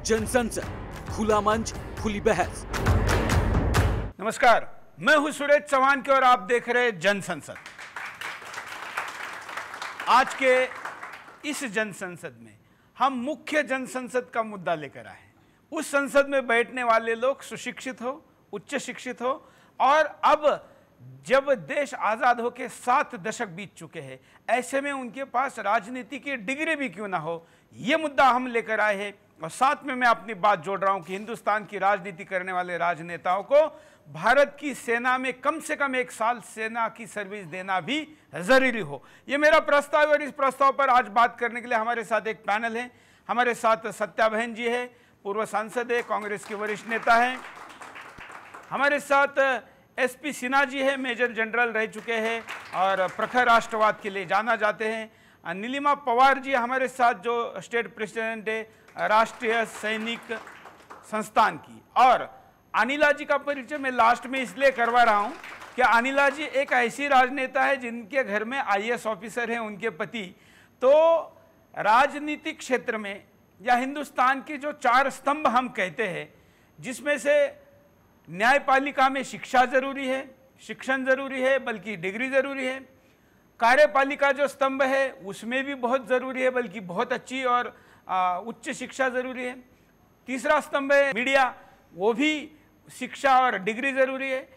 जनसंसद, खुला मंच, खुली बहस। नमस्कार, मैं हूं सुरेश चौहान और आप देख रहे हैं जनसंसद। आज के इस जनसंसद में हम मुख्य जनसंसद का मुद्दा लेकर आए हैं। उस संसद में बैठने वाले लोग सुशिक्षित हो, उच्च शिक्षित हो और अब जब देश आज़ाद होकर 7 दशक बीत चुके हैं, ऐसे में उनके पास राजनीति की डिग्री भी क्यों ना हो, ये मुद्दा हम लेकर आए हैं। और साथ में मैं अपनी बात जोड़ रहा हूं कि हिंदुस्तान की राजनीति करने वाले राजनेताओं को भारत की सेना में कम से कम 1 साल सेना की सर्विस देना भी जरूरी हो। ये मेरा प्रस्ताव है और इस प्रस्ताव पर आज बात करने के लिए हमारे साथ एक पैनल है। हमारे साथ सत्या बहन जी है, पूर्व सांसद है, कांग्रेस के वरिष्ठ नेता हैं। हमारे साथ एसपी सिन्हा जी है, मेजर जनरल रह चुके हैं और प्रखर राष्ट्रवाद के लिए जाना जाते हैं। नीलिमा पवार जी हमारे साथ, जो स्टेट प्रेसिडेंट है राष्ट्रीय सैनिक संस्थान की। और अनिला जी का परिचय मैं लास्ट में इसलिए करवा रहा हूं कि अनिला जी एक ऐसी राजनेता है जिनके घर में आईएएस ऑफिसर हैं, उनके पति। तो राजनीतिक क्षेत्र में या हिंदुस्तान के जो 4 स्तंभ हम कहते हैं, जिसमें से न्यायपालिका में शिक्षा जरूरी है, शिक्षण जरूरी है, बल्कि डिग्री जरूरी है। कार्यपालिका जो स्तंभ है उसमें भी बहुत जरूरी है, बल्कि बहुत अच्छी और उच्च शिक्षा जरूरी है। तीसरा स्तंभ है मीडिया, वो भी शिक्षा और डिग्री जरूरी है।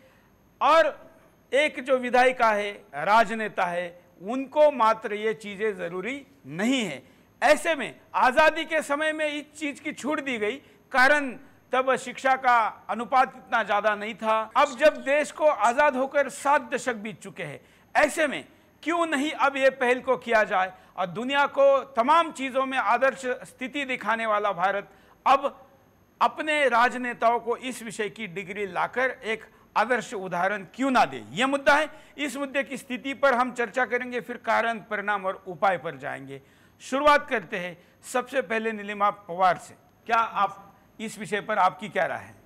और एक जो विधायिका है, राजनेता है, उनको मात्र ये चीजें जरूरी नहीं है। ऐसे में आजादी के समय में इस चीज की छूट दी गई, कारण तब शिक्षा का अनुपात इतना ज्यादा नहीं था। अब जब देश को आजाद होकर 7 दशक बीत चुके हैं, ऐसे में क्यों नहीं अब ये पहल को किया जाए और दुनिया को तमाम चीजों में आदर्श स्थिति दिखाने वाला भारत अब अपने राजनेताओं को इस विषय की डिग्री लाकर एक आदर्श उदाहरण क्यों ना दे। यह मुद्दा है। इस मुद्दे की स्थिति पर हम चर्चा करेंगे, फिर कारण, परिणाम और उपाय पर जाएंगे। शुरुआत करते हैं सबसे पहले नीलिमा पवार से। क्या आप इस विषय पर आपकी क्या राय है?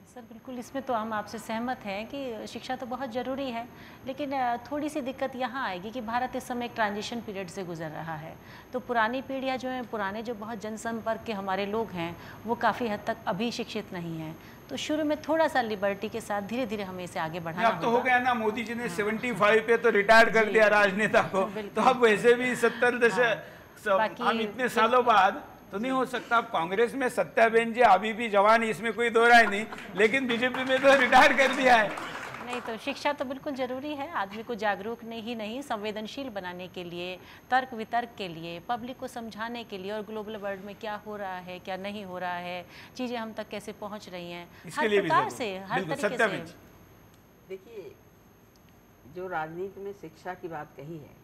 सर बिल्कुल, इसमें तो हम आपसे सहमत हैं कि शिक्षा तो बहुत ज़रूरी है, लेकिन थोड़ी सी दिक्कत यहाँ आएगी कि भारत इस समय एक ट्रांजिशन पीरियड से गुजर रहा है। तो पुरानी पीढ़ियाँ जो हैं, पुराने जो बहुत जनसंपर्क के हमारे लोग हैं, वो काफ़ी हद तक अभी शिक्षित नहीं हैं। तो शुरू में थोड़ा सा लिबर्टी के साथ धीरे धीरे हमें इसे आगे बढ़ाना अब तो हो गया ना, मोदी जी ने 75 पे तो रिटायर कर दिया राजनेता को, तो अब वैसे भी 70 दशक हम इतने सालों बाद तो नहीं हो सकता। अब कांग्रेस में सत्याबेन जी अभी भी जवान, इसमें कोई दो राय नहीं, लेकिन बीजेपी में तो रिटायर कर दिया है। नहीं, तो शिक्षा तो बिल्कुल ज़रूरी है आदमी को जागरूक ही नहीं संवेदनशील बनाने के लिए, तर्क वितर्क के लिए, पब्लिक को समझाने के लिए, और ग्लोबल वर्ल्ड में क्या हो रहा है, क्या नहीं हो रहा है, चीज़ें हम तक कैसे पहुंच रही हैं, हर प्रकार से, हर तरीके से। देखिए, जो राजनीति में शिक्षा की बात कही है,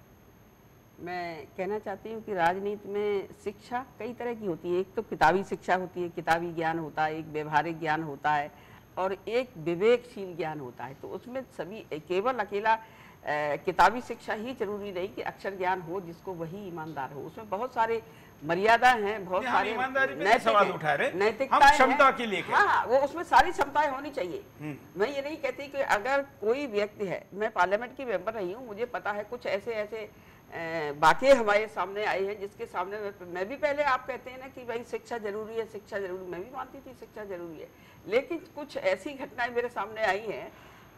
मैं कहना चाहती हूँ कि राजनीति में शिक्षा कई तरह की होती है। एक तो किताबी शिक्षा होती है, किताबी ज्ञान होता है, एक व्यवहारिक ज्ञान होता है और एक विवेकशील ज्ञान होता है। तो उसमें सभी केवल अकेला किताबी शिक्षा ही जरूरी नहीं कि अक्षर ज्ञान हो जिसको वही ईमानदार हो। उसमें बहुत सारे मर्यादा हैं, बहुत सारे नैतिकता क्षमता के लिए। हाँ, वो उसमें सारी क्षमताएं होनी चाहिए। मैं ये नहीं कहती कि अगर कोई व्यक्ति है, मैं पार्लियामेंट की मेंबर रही हूँ, मुझे पता है कुछ ऐसे वाकई हमारे सामने आए हैं जिसके सामने मैं भी, पहले आप कहते हैं ना कि भाई शिक्षा जरूरी है, शिक्षा जरूरी, मैं भी मानती थी शिक्षा जरूरी है, लेकिन कुछ ऐसी घटनाएं मेरे सामने आई हैं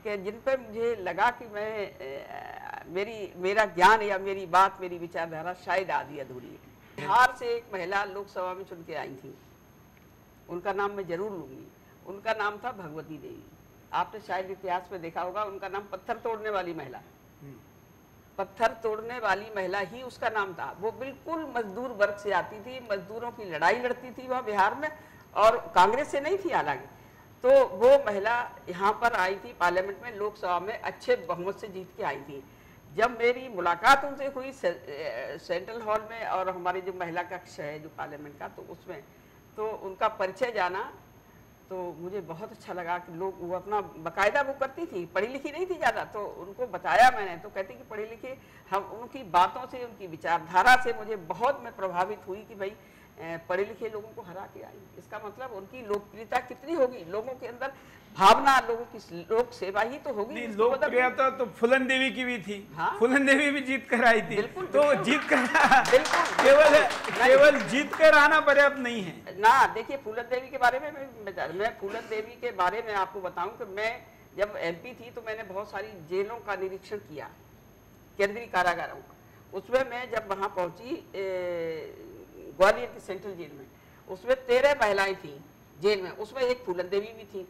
कि जिन पर मुझे लगा कि मेरा ज्ञान या मेरी बात, मेरी विचारधारा शायद आधी अधूरी है। बिहार से एक महिला लोकसभा में चुन के आई थी, उनका नाम मैं जरूर लूंगी। उनका नाम था भगवती देवी। आपने शायद इतिहास में देखा होगा, उनका नाम पत्थर तोड़ने वाली महिला, पत्थर तोड़ने वाली महिला ही उसका नाम था। वो बिल्कुल मजदूर वर्ग से आती थी, मजदूरों की लड़ाई लड़ती थी वहाँ बिहार में, और कांग्रेस से नहीं थी हालांकि। तो वो महिला यहाँ पर आई थी पार्लियामेंट में, लोकसभा में अच्छे बहुमत से जीत के आई थी। जब मेरी मुलाकात उनसे हुई सेंट्रल हॉल में, और हमारी जो महिला कक्ष है जो पार्लियामेंट का, तो उसमें तो उनका परिचय जाना तो मुझे बहुत अच्छा लगा कि लोग, वो अपना बाकायदा वो करती थी, पढ़ी लिखी नहीं थी ज़्यादा, तो उनको बताया मैंने, तो कहती कि पढ़ी लिखी, हम उनकी बातों से, उनकी विचारधारा से मुझे बहुत मैं प्रभावित हुई कि भाई पढ़े लिखे लोगों को हरा के आई। इसका मतलब उनकी लोकप्रियता कितनी होगी, लोगों के अंदर भावना, लोगों की लोक सेवा ही तो होगी। लोकप्रियता तो फुलन देवी की भी थी। हाँ? फुलन देवी भी जीत कर आई थी। बिल्कुल, तो जीत कर बिल्कुल केवल जीत कर आना पर्याप्त नहीं है। ना देखिए, फूलन देवी के बारे में मैं फूलन देवी के बारे में आपको बताऊं कि मैं जब MP थी तो मैंने बहुत सारी जेलों का निरीक्षण किया, केंद्रीय कारागारों का। उसमें मैं जब वहाँ पहुंची ग्वालियर की सेंट्रल जेल में, उसमें 13 महिलाएं थी जेल में, उसमें एक फूलन देवी भी थी,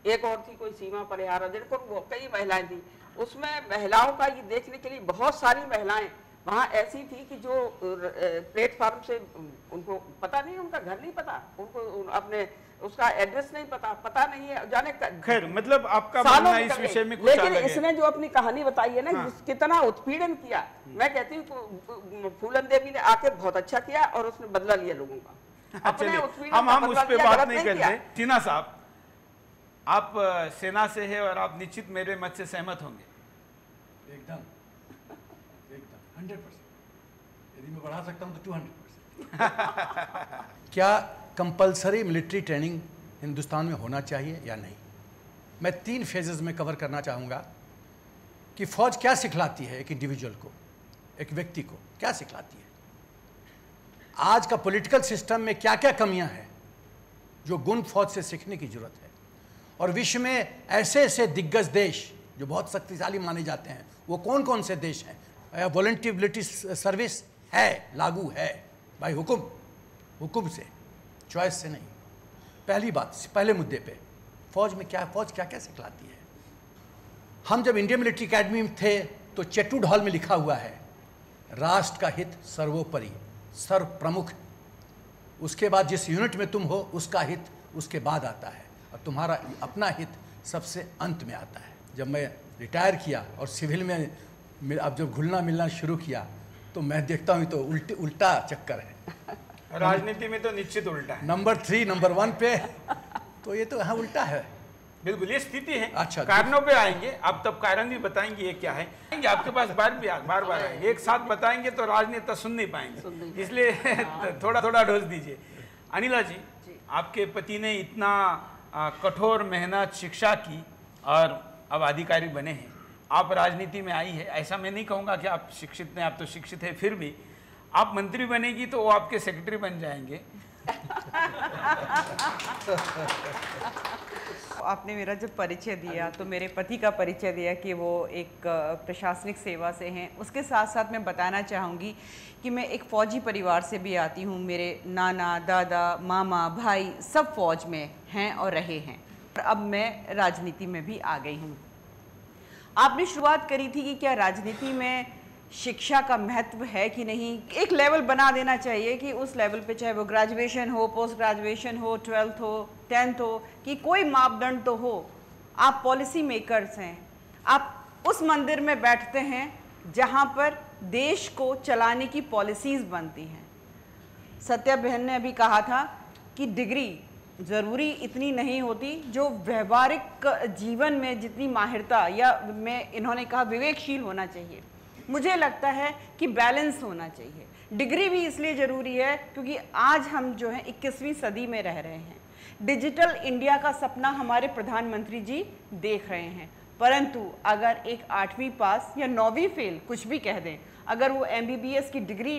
एक और थी कोई सीमा परिहार, कई महिलाएं थी। उसमें महिलाओं का ये देखने के लिए बहुत सारी महिलाएं वहाँ ऐसी थी कि जो प्लेटफार्म से उनको पता नहीं, उनका घर नहीं पता, उनको अपने उसका एड्रेस नहीं पता नहीं है, जाने खैर मतलब आपका मानना इस विषय में कुछ लेकिन अलग है। इसने जो अपनी कहानी बताई है ना, कितना उत्पीड़न किया, मैं कहती हूँ फूलन देवी ने आके बहुत अच्छा किया और उसने बदला लिया लोगों का। चलिए हम उस पर बात नहीं करते। टीना साहब, आप सेना से है और आप निश्चित मेरे मत से सहमत होंगे। एकदम 100%। यदि मैं बढ़ा सकता हूँ तो 200%। क्या कंपलसरी मिलिट्री ट्रेनिंग हिंदुस्तान में होना चाहिए या नहीं? मैं 3 फेजेस में कवर करना चाहूँगा कि फ़ौज क्या सिखलाती है एक इंडिविजुअल को, एक व्यक्ति को क्या सिखलाती है, आज का पॉलिटिकल सिस्टम में क्या क्या कमियां हैं जो गुण फ़ौज से सीखने की ज़रूरत है, और विश्व में ऐसे ऐसे दिग्गज देश जो बहुत शक्तिशाली माने जाते हैं वो कौन कौन से देश हैं। वॉलंटियरिटी सर्विस है, लागू है भाई, हुक्म से, चॉइस से नहीं। पहली बात, पहले मुद्दे पे फ़ौज क्या क्या सिखलाती है। हम जब इंडियन मिलिट्री एकेडमी में थे तो चेटुड हॉल में लिखा हुआ है राष्ट्र का हित सर्वोपरि, सर्व प्रमुख। उसके बाद जिस यूनिट में तुम हो उसका हित उसके बाद आता है, और तुम्हारा अपना हित सबसे अंत में आता है। जब मैं रिटायर किया और सिविल में अब जब घुलना मिलना शुरू किया तो मैं देखता हूँ तो उल्टा चक्कर है। राजनीति में तो निश्चित उल्टा है। नंबर 3 नंबर 1 पे तो ये तो यहाँ उल्टा है। बिल्कुल ये स्थिति है। अच्छा, कारणों पे आएंगे, आप तब कारण भी बताएंगे ये क्या है, आपके पास बार बार आएंगे, एक साथ बताएंगे तो राजनेता सुन नहीं पाएंगे, इसलिए थोड़ा थोड़ा डोज दीजिए। अनिला जी, आपके पति ने इतना कठोर मेहनत शिक्षा की और अब अधिकारी बने हैं, आप राजनीति में आई है, ऐसा मैं नहीं कहूँगा कि आप शिक्षित नहीं, आप तो शिक्षित है, फिर भी आप मंत्री बनेगी तो वो आपके सेक्रेटरी बन जाएंगे। आपने मेरा जब परिचय दिया तो मेरे पति का परिचय दिया कि वो एक प्रशासनिक सेवा से हैं, उसके साथ साथ मैं बताना चाहूँगी कि मैं एक फ़ौजी परिवार से भी आती हूँ। मेरे नाना, दादा, मामा, भाई सब फ़ौज में हैं और रहे हैं, और अब मैं राजनीति में भी आ गई हूँ। आपने शुरुआत करी थी कि क्या राजनीति में शिक्षा का महत्व है कि नहीं। एक लेवल बना देना चाहिए कि उस लेवल पे चाहे वो ग्रेजुएशन हो, पोस्ट ग्रेजुएशन हो, 12th हो, 10th हो, कि कोई मापदंड तो हो। आप पॉलिसी मेकर्स हैं, आप उस मंदिर में बैठते हैं जहाँ पर देश को चलाने की पॉलिसीज़ बनती हैं। सत्या बहन ने अभी कहा था कि डिग्री ज़रूरी इतनी नहीं होती, जो व्यवहारिक जीवन में जितनी माहिरता, या मैं इन्होंने कहा विवेकशील होना चाहिए। मुझे लगता है कि बैलेंस होना चाहिए। डिग्री भी इसलिए ज़रूरी है क्योंकि आज हम जो है 21वीं सदी में रह रहे हैं। डिजिटल इंडिया का सपना हमारे प्रधानमंत्री जी देख रहे हैं, परंतु अगर एक 8वीं पास या 9वीं फेल कुछ भी कह दें, अगर वो MBBS की डिग्री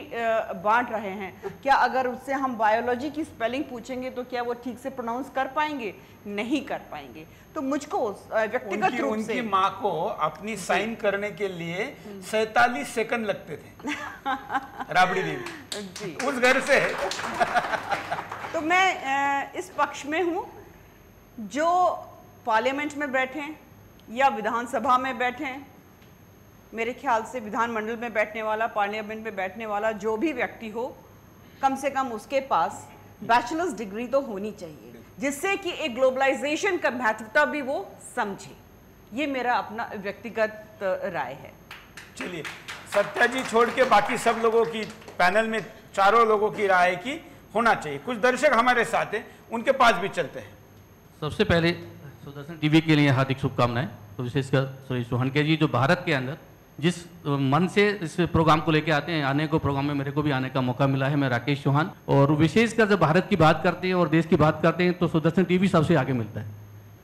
बांट रहे हैं, क्या अगर उससे हम बायोलॉजी की स्पेलिंग पूछेंगे तो क्या वो ठीक से प्रोनाउंस कर पाएंगे? नहीं कर पाएंगे। तो मुझको व्यक्तिगत रूप से उनकी माँ को अपनी साइन करने के लिए 47 सेकंड लगते थे राबड़ी देवी उस घर से। तो मैं इस पक्ष में हूँ, जो पार्लियामेंट में बैठे या विधानसभा में बैठे, मेरे ख्याल से विधानमंडल में बैठने वाला, पार्लियामेंट में बैठने वाला जो भी व्यक्ति हो, कम से कम उसके पास बैचलर्स डिग्री तो होनी चाहिए, जिससे कि एक ग्लोबलाइजेशन का महत्वता भी वो समझे। ये मेरा अपना व्यक्तिगत राय है। चलिए, सत्या जी छोड़ के बाकी सब लोगों की, पैनल में चारों लोगों की राय है कि होना चाहिए। कुछ दर्शक हमारे साथ हैं, उनके पास भी चलते हैं। सबसे पहले सुदर्शन टीवी के लिए हार्दिक शुभकामनाएं। तो विशेषकर श्री सोहनके जी जो भारत के अंदर जिस मन से इस प्रोग्राम को लेके आते हैं, आने को प्रोग्राम में मेरे को भी आने का मौका मिला है। मैं राकेश चौहान, और विशेषकर जब भारत की बात करते हैं और देश की बात करते हैं तो सुदर्शन टीवी सबसे आगे मिलता है।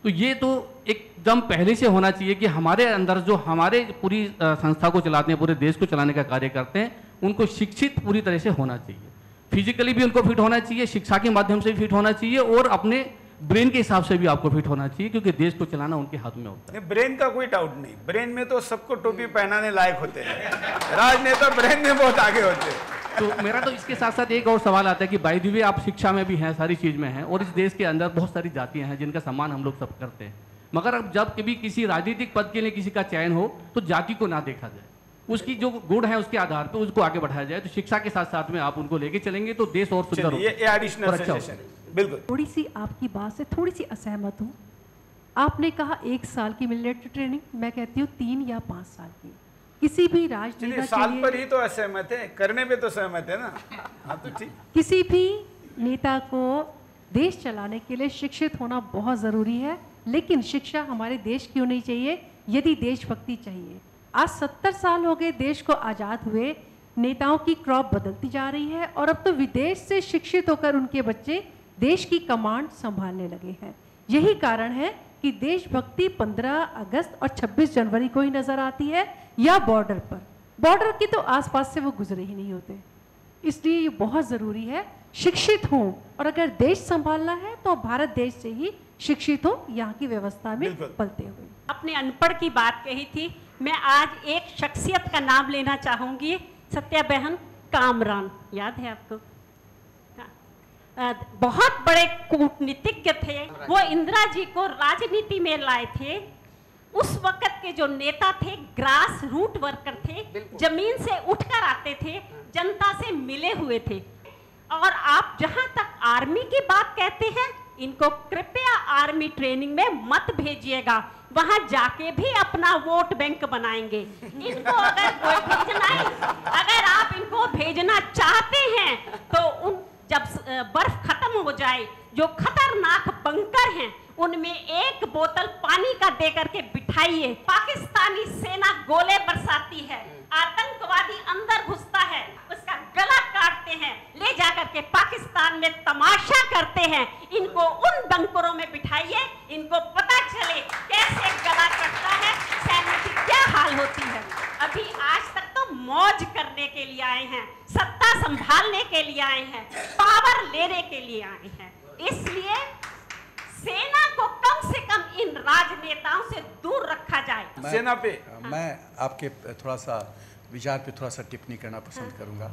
तो ये तो एकदम पहले से होना चाहिए कि हमारे अंदर जो हमारे पूरी संस्था को चलाते हैं, पूरे देश को चलाने का कार्य करते हैं, उनको शिक्षित पूरी तरह से होना चाहिए। फिजिकली भी उनको फिट होना चाहिए, शिक्षा के माध्यम से भी फिट होना चाहिए, और अपने ब्रेन के हिसाब से भी आपको फिट होना चाहिए, क्योंकि देश को चलाना उनके हाथ में होता है। ब्रेन का कोई डाउट नहीं, ब्रेन में तो सबको टोपी पहनाने लायक होते हैं, राजनेता ब्रेन में बहुत आगे होते हैं। तो मेरा तो इसके साथ साथ एक और सवाल आता है कि बाय द वे आप शिक्षा में भी हैं, सारी चीज़ में हैं, और इस देश के अंदर बहुत सारी जातियां हैं जिनका सम्मान हम लोग सब करते हैं, मगर अब जब कभी किसी राजनीतिक पद के लिए किसी का चयन हो तो जाति को ना देखा जाए, उसकी जो गुण है उसके आधार पर उसको आगे बढ़ाया जाए। तो शिक्षा के साथ साथ में आप उनको लेके चलेंगे तो देश और सुंदर ये एडिशनल सजेशन है। बिल्कुल। थोड़ी सी आपकी बात से थोड़ी सी असहमत हूँ। आपने कहा 1 साल की मिलिट्री ट्रेनिंग, मैं कहती हूँ 3 या 5 साल की। किसी भी राजनेता साल पर ही तो असहमत है, करने पे तो सहमत है ना। हाँ तो ठीक। किसी भी नेता को देश चलाने के लिए शिक्षित होना बहुत ज़रूरी है, लेकिन शिक्षा हमारे देश की होनी चाहिए यदि देशभक्ति चाहिए। आज 70 साल हो गए देश को आज़ाद हुए, नेताओं की क्रॉप बदलती जा रही है और अब तो विदेश से शिक्षित होकर उनके बच्चे देश की कमांड संभालने लगे हैं। यही कारण है कि देशभक्ति 15 अगस्त और 26 जनवरी को ही नज़र आती है, या बॉर्डर पर। बॉर्डर की तो आसपास से वो गुजरे ही नहीं होते। इसलिए ये बहुत ज़रूरी है शिक्षित हों, और अगर देश संभालना है तो भारत देश से ही शिक्षित हो, यहाँ की व्यवस्था में पलते हुए। अपने अनपढ़ की बात कही थी, मैं आज एक शख्सियत का नाम लेना चाहूँगी, सत्या बहन कामरान, याद है आपको? बहुत बड़े कूटनीतिज्ञ थे वो, इंदिरा जी को राजनीति में लाए थे। उस वक्त के जो नेता थे ग्रास रूट वर्कर थे, जमीन से उठकर आते थे, जनता से मिले हुए थे। और आप जहां तक आर्मी की बात कहते हैं, इनको कृपया आर्मी ट्रेनिंग में मत भेजिएगा, वहां जाके भी अपना वोट बैंक बनाएंगे। इनको अगर आप इनको भेजना चाहते हैं तो उन जब बर्फ खत्म हो जाए, जो खतरनाक बंकर हैं उनमें एक बोतल पानी का दे करके बिठाइए। पाकिस्तानी सेना गोले बरसाती है, आतंकवादी अंदर घुसता है, उसका गला काटते हैं, ले जाकर के पाकिस्तान में तमाशा करते हैं। इनको उन बंकरों में बिठाइए, इनको पता चले कैसे गला कटता है, सैनिक की क्या हाल होती है। अभी आज तक तो मौज करने के लिए आए हैं, सत्ता संभालने के लिए आए हैं, पावर लेने के लिए आए हैं। इसलिए सेना को कम से कम इन राजनेताओं से दूर रखा जाए। सेना पे मैं आपके थोड़ा सा विचार पे थोड़ा सा टिप्पणी करना पसंद करूंगा,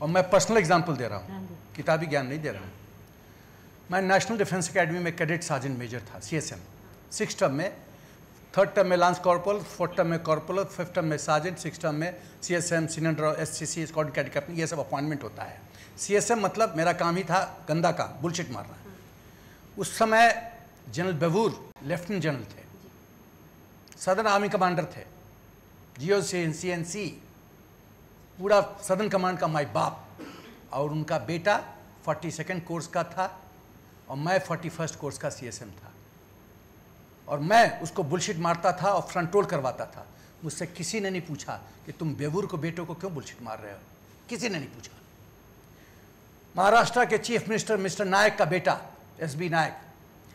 और मैं पर्सनल एग्जांपल दे रहा हूँ, किताबी ज्ञान नहीं दे रहा हूँ। मैं नेशनल डिफेंस एकेडमी में कैडेट सार्जेंट मेजर था, CSM। 6 टर्म में, 3rd टर्म में लांस कॉर्पोरल, 4th टर्म में कॉर्पोरल, 5th टर्म में सार्जेंट, 6th टर्म में CSM, senior SCC, squadron cadet captain, ये सब अपॉइंटमेंट होता है। CSM मतलब मेरा काम ही था गंदा काम, बुलशिट मारना। उस समय जनरल बेवूर लेफ्टिनेंट जनरल थे, सदर्न आर्मी कमांडर थे, GOCNC पूरा सदर्न कमांड का माई बाप, और उनका बेटा 42nd कोर्स का था और मैं 41st कोर्स का CSM था, और मैं उसको बुलशिट मारता था और फ्रंट रोल करवाता था। मुझसे किसी ने नहीं पूछा कि तुम बेवूर को बेटों को क्यों बुलशिट मार रहे हो, किसी ने नहीं पूछा। महाराष्ट्र के चीफ मिनिस्टर मिस्टर नायक का बेटा SB नायक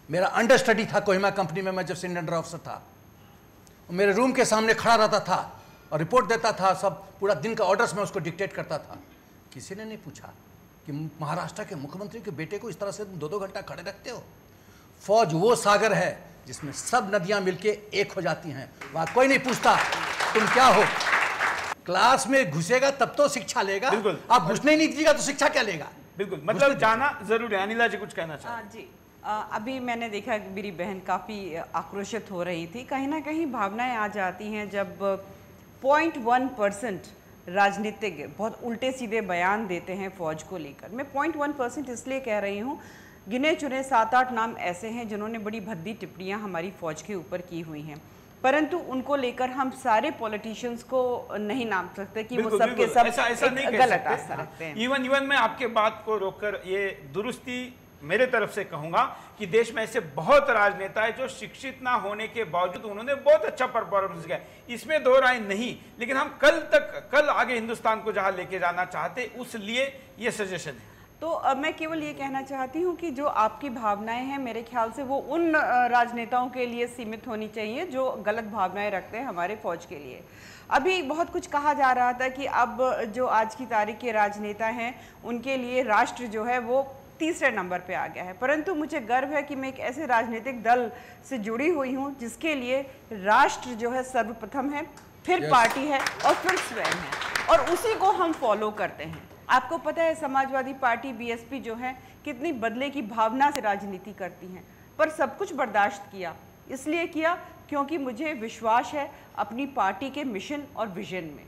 मेरा अंडर स्टडी था कोहिमा कंपनी में, मैं जब सीनियर अंडर ऑफिसर था। मेरे रूम के सामने खड़ा रहता था और रिपोर्ट देता था, सब पूरा दिन का ऑर्डर्स में उसको डिक्टेट करता था। किसी ने नहीं पूछा कि महाराष्ट्र के मुख्यमंत्री के बेटे को इस तरह से 2-2 घंटा खड़े रखते हो। फौज वो सागर है जिसमें सब नदियां मिलके एक हो जाती हैं, वहां कोई नहीं पूछता तुम क्या हो। क्लास में घुसेगा तब तो शिक्षा लेगा, आप घुसने ही नहीं दीजिएगा तो शिक्षा क्या लेगा। बिल्कुल, मतलब जाना जरूरी है। अनिला जी कुछ कहना चाहते? जी, अभी मैंने देखा कि मेरी बहन काफ़ी आक्रोशित हो रही थी। कहीं ना कहीं भावनाएं आ जाती हैं जब 0.1% राजनीतिज्ञ बहुत उल्टे सीधे बयान देते हैं फौज को लेकर। मैं 0.1% इसलिए कह रही हूँ, गिने चुने 7-8 नाम ऐसे हैं जिन्होंने बड़ी भद्दी टिप्पणियाँ हमारी फ़ौज के ऊपर की हुई हैं, परंतु उनको लेकर हम सारे पॉलिटिशियंस को नहीं नाम सकते कि वो सब के सब ऐसा नहीं गलत आस्था रखते हैं। इवन मैं आपके बात को रोककर ये दुरुस्ती मेरे तरफ से कहूंगा कि देश में ऐसे बहुत राजनेता है जो शिक्षित ना होने के बावजूद उन्होंने बहुत अच्छा परफॉर्मेंस किया, इसमें दो राय नहीं। लेकिन हम कल आगे हिंदुस्तान को जहां लेके जाना चाहते, उस लिए ये सजेशन है। तो मैं केवल ये कहना चाहती हूँ कि जो आपकी भावनाएं हैं मेरे ख्याल से वो उन राजनेताओं के लिए सीमित होनी चाहिए जो गलत भावनाएं रखते हैं हमारे फौज के लिए। अभी बहुत कुछ कहा जा रहा था कि अब जो आज की तारीख के राजनेता हैं उनके लिए राष्ट्र जो है वो तीसरे नंबर पे आ गया है, परंतु मुझे गर्व है कि मैं एक ऐसे राजनीतिक दल से जुड़ी हुई हूँ जिसके लिए राष्ट्र जो है सर्वप्रथम है, फिर पार्टी है और फिर स्वयं है, और उसी को हम फॉलो करते हैं। आपको पता है समाजवादी पार्टी बीएसपी जो है कितनी बदले की भावना से राजनीति करती हैं, पर सब कुछ बर्दाश्त किया, इसलिए किया क्योंकि मुझे विश्वास है अपनी पार्टी के मिशन और विजन में।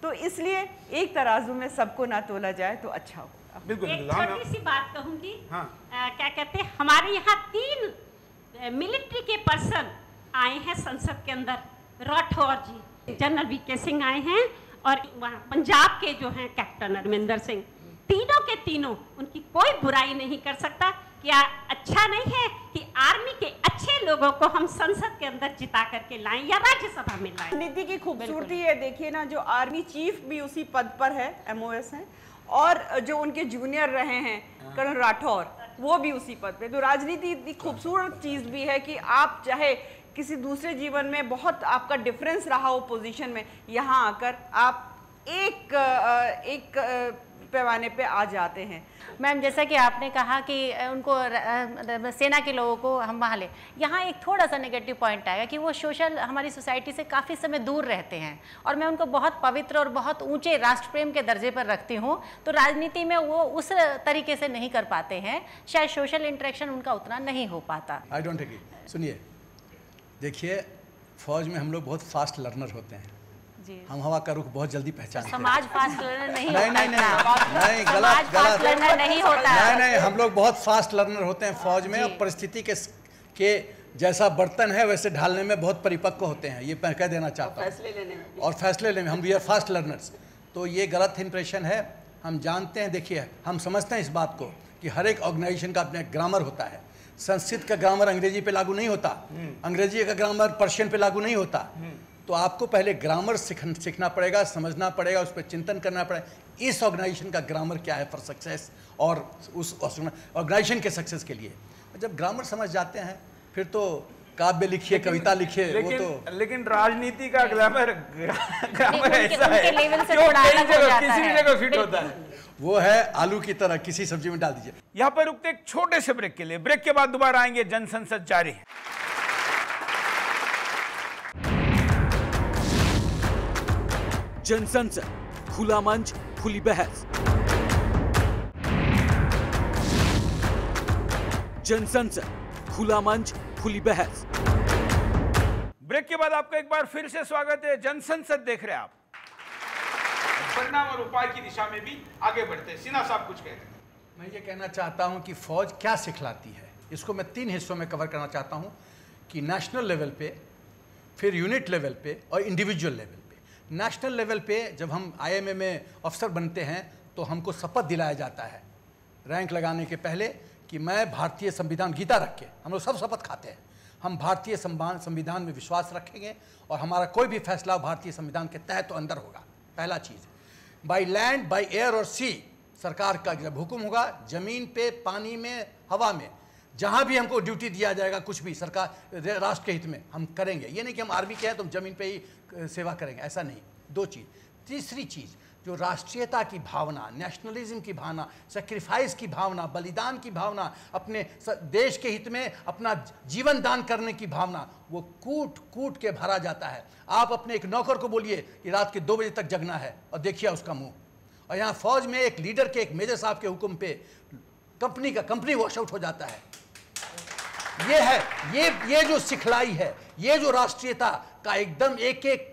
तो इसलिए एक तराजू में सबको ना तोला जाए तो अच्छा होगा। बिल्कुल, एक छोटी सी बात कहूंगी। हाँ। क्या कहते हैं, हमारे यहाँ 3 मिलिट्री के पर्सन आए हैं संसद के अंदर। राठौर जी, जनरल वीके सिंह आए हैं, और वहाँ पंजाब के जो हैं कैप्टन अरविंदर सिंह, तीनों के तीनों, उनकी कोई बुराई नहीं कर सकता। क्या अच्छा नहीं है कि आर्मी के अच्छे लोगों को हम संसद के अंदर जिता करके लाएं या राज्यसभा में लाएं? नीति की खूबसूरती है, देखिए ना, जो आर्मी चीफ भी उसी पद पर है, MOS हैं, और जो उनके जूनियर रहे हैं कर्नल राठौर, वो भी उसी पद पे। तो राजनीति इतनी खूबसूरत चीज़ भी है कि आप चाहे किसी दूसरे जीवन में बहुत आपका डिफरेंस रहा हो पोजीशन में, यहाँ आकर आप एक पैमाने पे आ जाते हैं। मैम, जैसा कि आपने कहा कि उनको सेना के लोगों को हम वहाँ ले, यहाँ एक थोड़ा सा नेगेटिव पॉइंट आएगा कि वो सोशल हमारी सोसाइटी से काफ़ी समय दूर रहते हैं, और मैं उनको बहुत पवित्र और बहुत ऊंचे राष्ट्र प्रेम के दर्जे पर रखती हूँ। तो राजनीति में वो उस तरीके से नहीं कर पाते हैं, शायद सोशल इंटरेक्शन उनका उतना नहीं हो पाता। I don't agree. सुनिए, देखिए, फौज में हम लोग बहुत फास्ट लर्नर होते हैं, हम हवा का रुख बहुत जल्दी पहचानते हैं। समाज फास्ट लर्नर नहीं होता। नहीं, गलत नहीं होता। नहीं, हम लोग बहुत फास्ट लर्नर होते हैं फौज में, और परिस्थिति के जैसा बर्तन है वैसे ढालने में बहुत परिपक्व होते हैं, ये मैं कह देना चाहता हूँ। और फैसले लेने में हम वी आर फास्ट लर्नर्स। तो ये गलत इंप्रेशन है। हम जानते हैं, देखिए, हम समझते हैं इस बात को कि हर एक ऑर्गेनाइजेशन का अपना ग्रामर होता है। संस्कृत का ग्रामर अंग्रेजी पे लागू नहीं होता, अंग्रेजी का ग्रामर पर्शियन पे लागू नहीं होता। तो आपको पहले ग्रामर सीखना पड़ेगा, समझना पड़ेगा, उस पर चिंतन करना पड़ेगा, इस ऑर्गेनाइजेशन का ग्रामर क्या है फॉर सक्सेस, और उस ऑर्गेनाइजेशन के सक्सेस के लिए। जब ग्रामर समझ जाते हैं फिर तो काव्य लिखिए, कविता लिखिए, वो तो। लेकिन राजनीति का ग्रामर ऐसा है किसी भी जगह फिट होता है। वो है आलू की तरह, किसी सब्जी में डाल दीजिए। यहाँ पर रुकते एक छोटे से ब्रेक के लिए, ब्रेक के बाद दोबारा आएंगे, जन संसद जारी है। जन संसद, खुला मंच, खुली बहस। जन संसद, खुला मंच, खुली बहस। ब्रेक के बाद आपका एक बार फिर से स्वागत है। जन संसद देख रहे हैं आप। परिणाम और उपाय की दिशा में भी आगे बढ़ते हैं। सिन्हा साहब कुछ कहते हैं। मैं ये कहना चाहता हूँ कि फौज क्या सिखलाती है, इसको मैं 3 हिस्सों में कवर करना चाहता हूँ, कि नेशनल लेवल पे, फिर यूनिट लेवल पे और इंडिविजुअल लेवल पे। नेशनल लेवल पे जब हम IMA में अफसर बनते हैं तो हमको शपथ दिलाया जाता है रैंक लगाने के पहले कि मैं भारतीय संविधान, गीता रख के हम लोग सब शपथ खाते हैं, हम भारतीय संविधान में विश्वास रखेंगे और हमारा कोई भी फैसला भारतीय संविधान के तहत तो अंदर होगा। पहला चीज़, बाई लैंड, बाई एयर और सी, सरकार का जब हुक्म होगा, ज़मीन पे, पानी में, हवा में, जहाँ भी हमको ड्यूटी दिया जाएगा, कुछ भी सरकार राष्ट्र के हित में हम करेंगे। ये नहीं कि हम आर्मी के हैं तो हम ज़मीन पे ही सेवा करेंगे, ऐसा नहीं। 2 चीज़। तीसरी चीज़, जो राष्ट्रीयता की भावना, नेशनलिज्म की भावना, सेक्रीफाइस की भावना, बलिदान की भावना, अपने देश के हित में अपना जीवन दान करने की भावना, वो कूट कूट के भरा जाता है। आप अपने एक नौकर को बोलिए कि रात के 2 बजे तक जगना है और देखिए उसका मुंह। और यहाँ फौज में एक लीडर के, एक मेजर साहब के हुक्म पे कंपनी वॉशआउट हो जाता है। ये है, ये जो सिखलाई है, ये जो राष्ट्रीयता का एकदम एक एक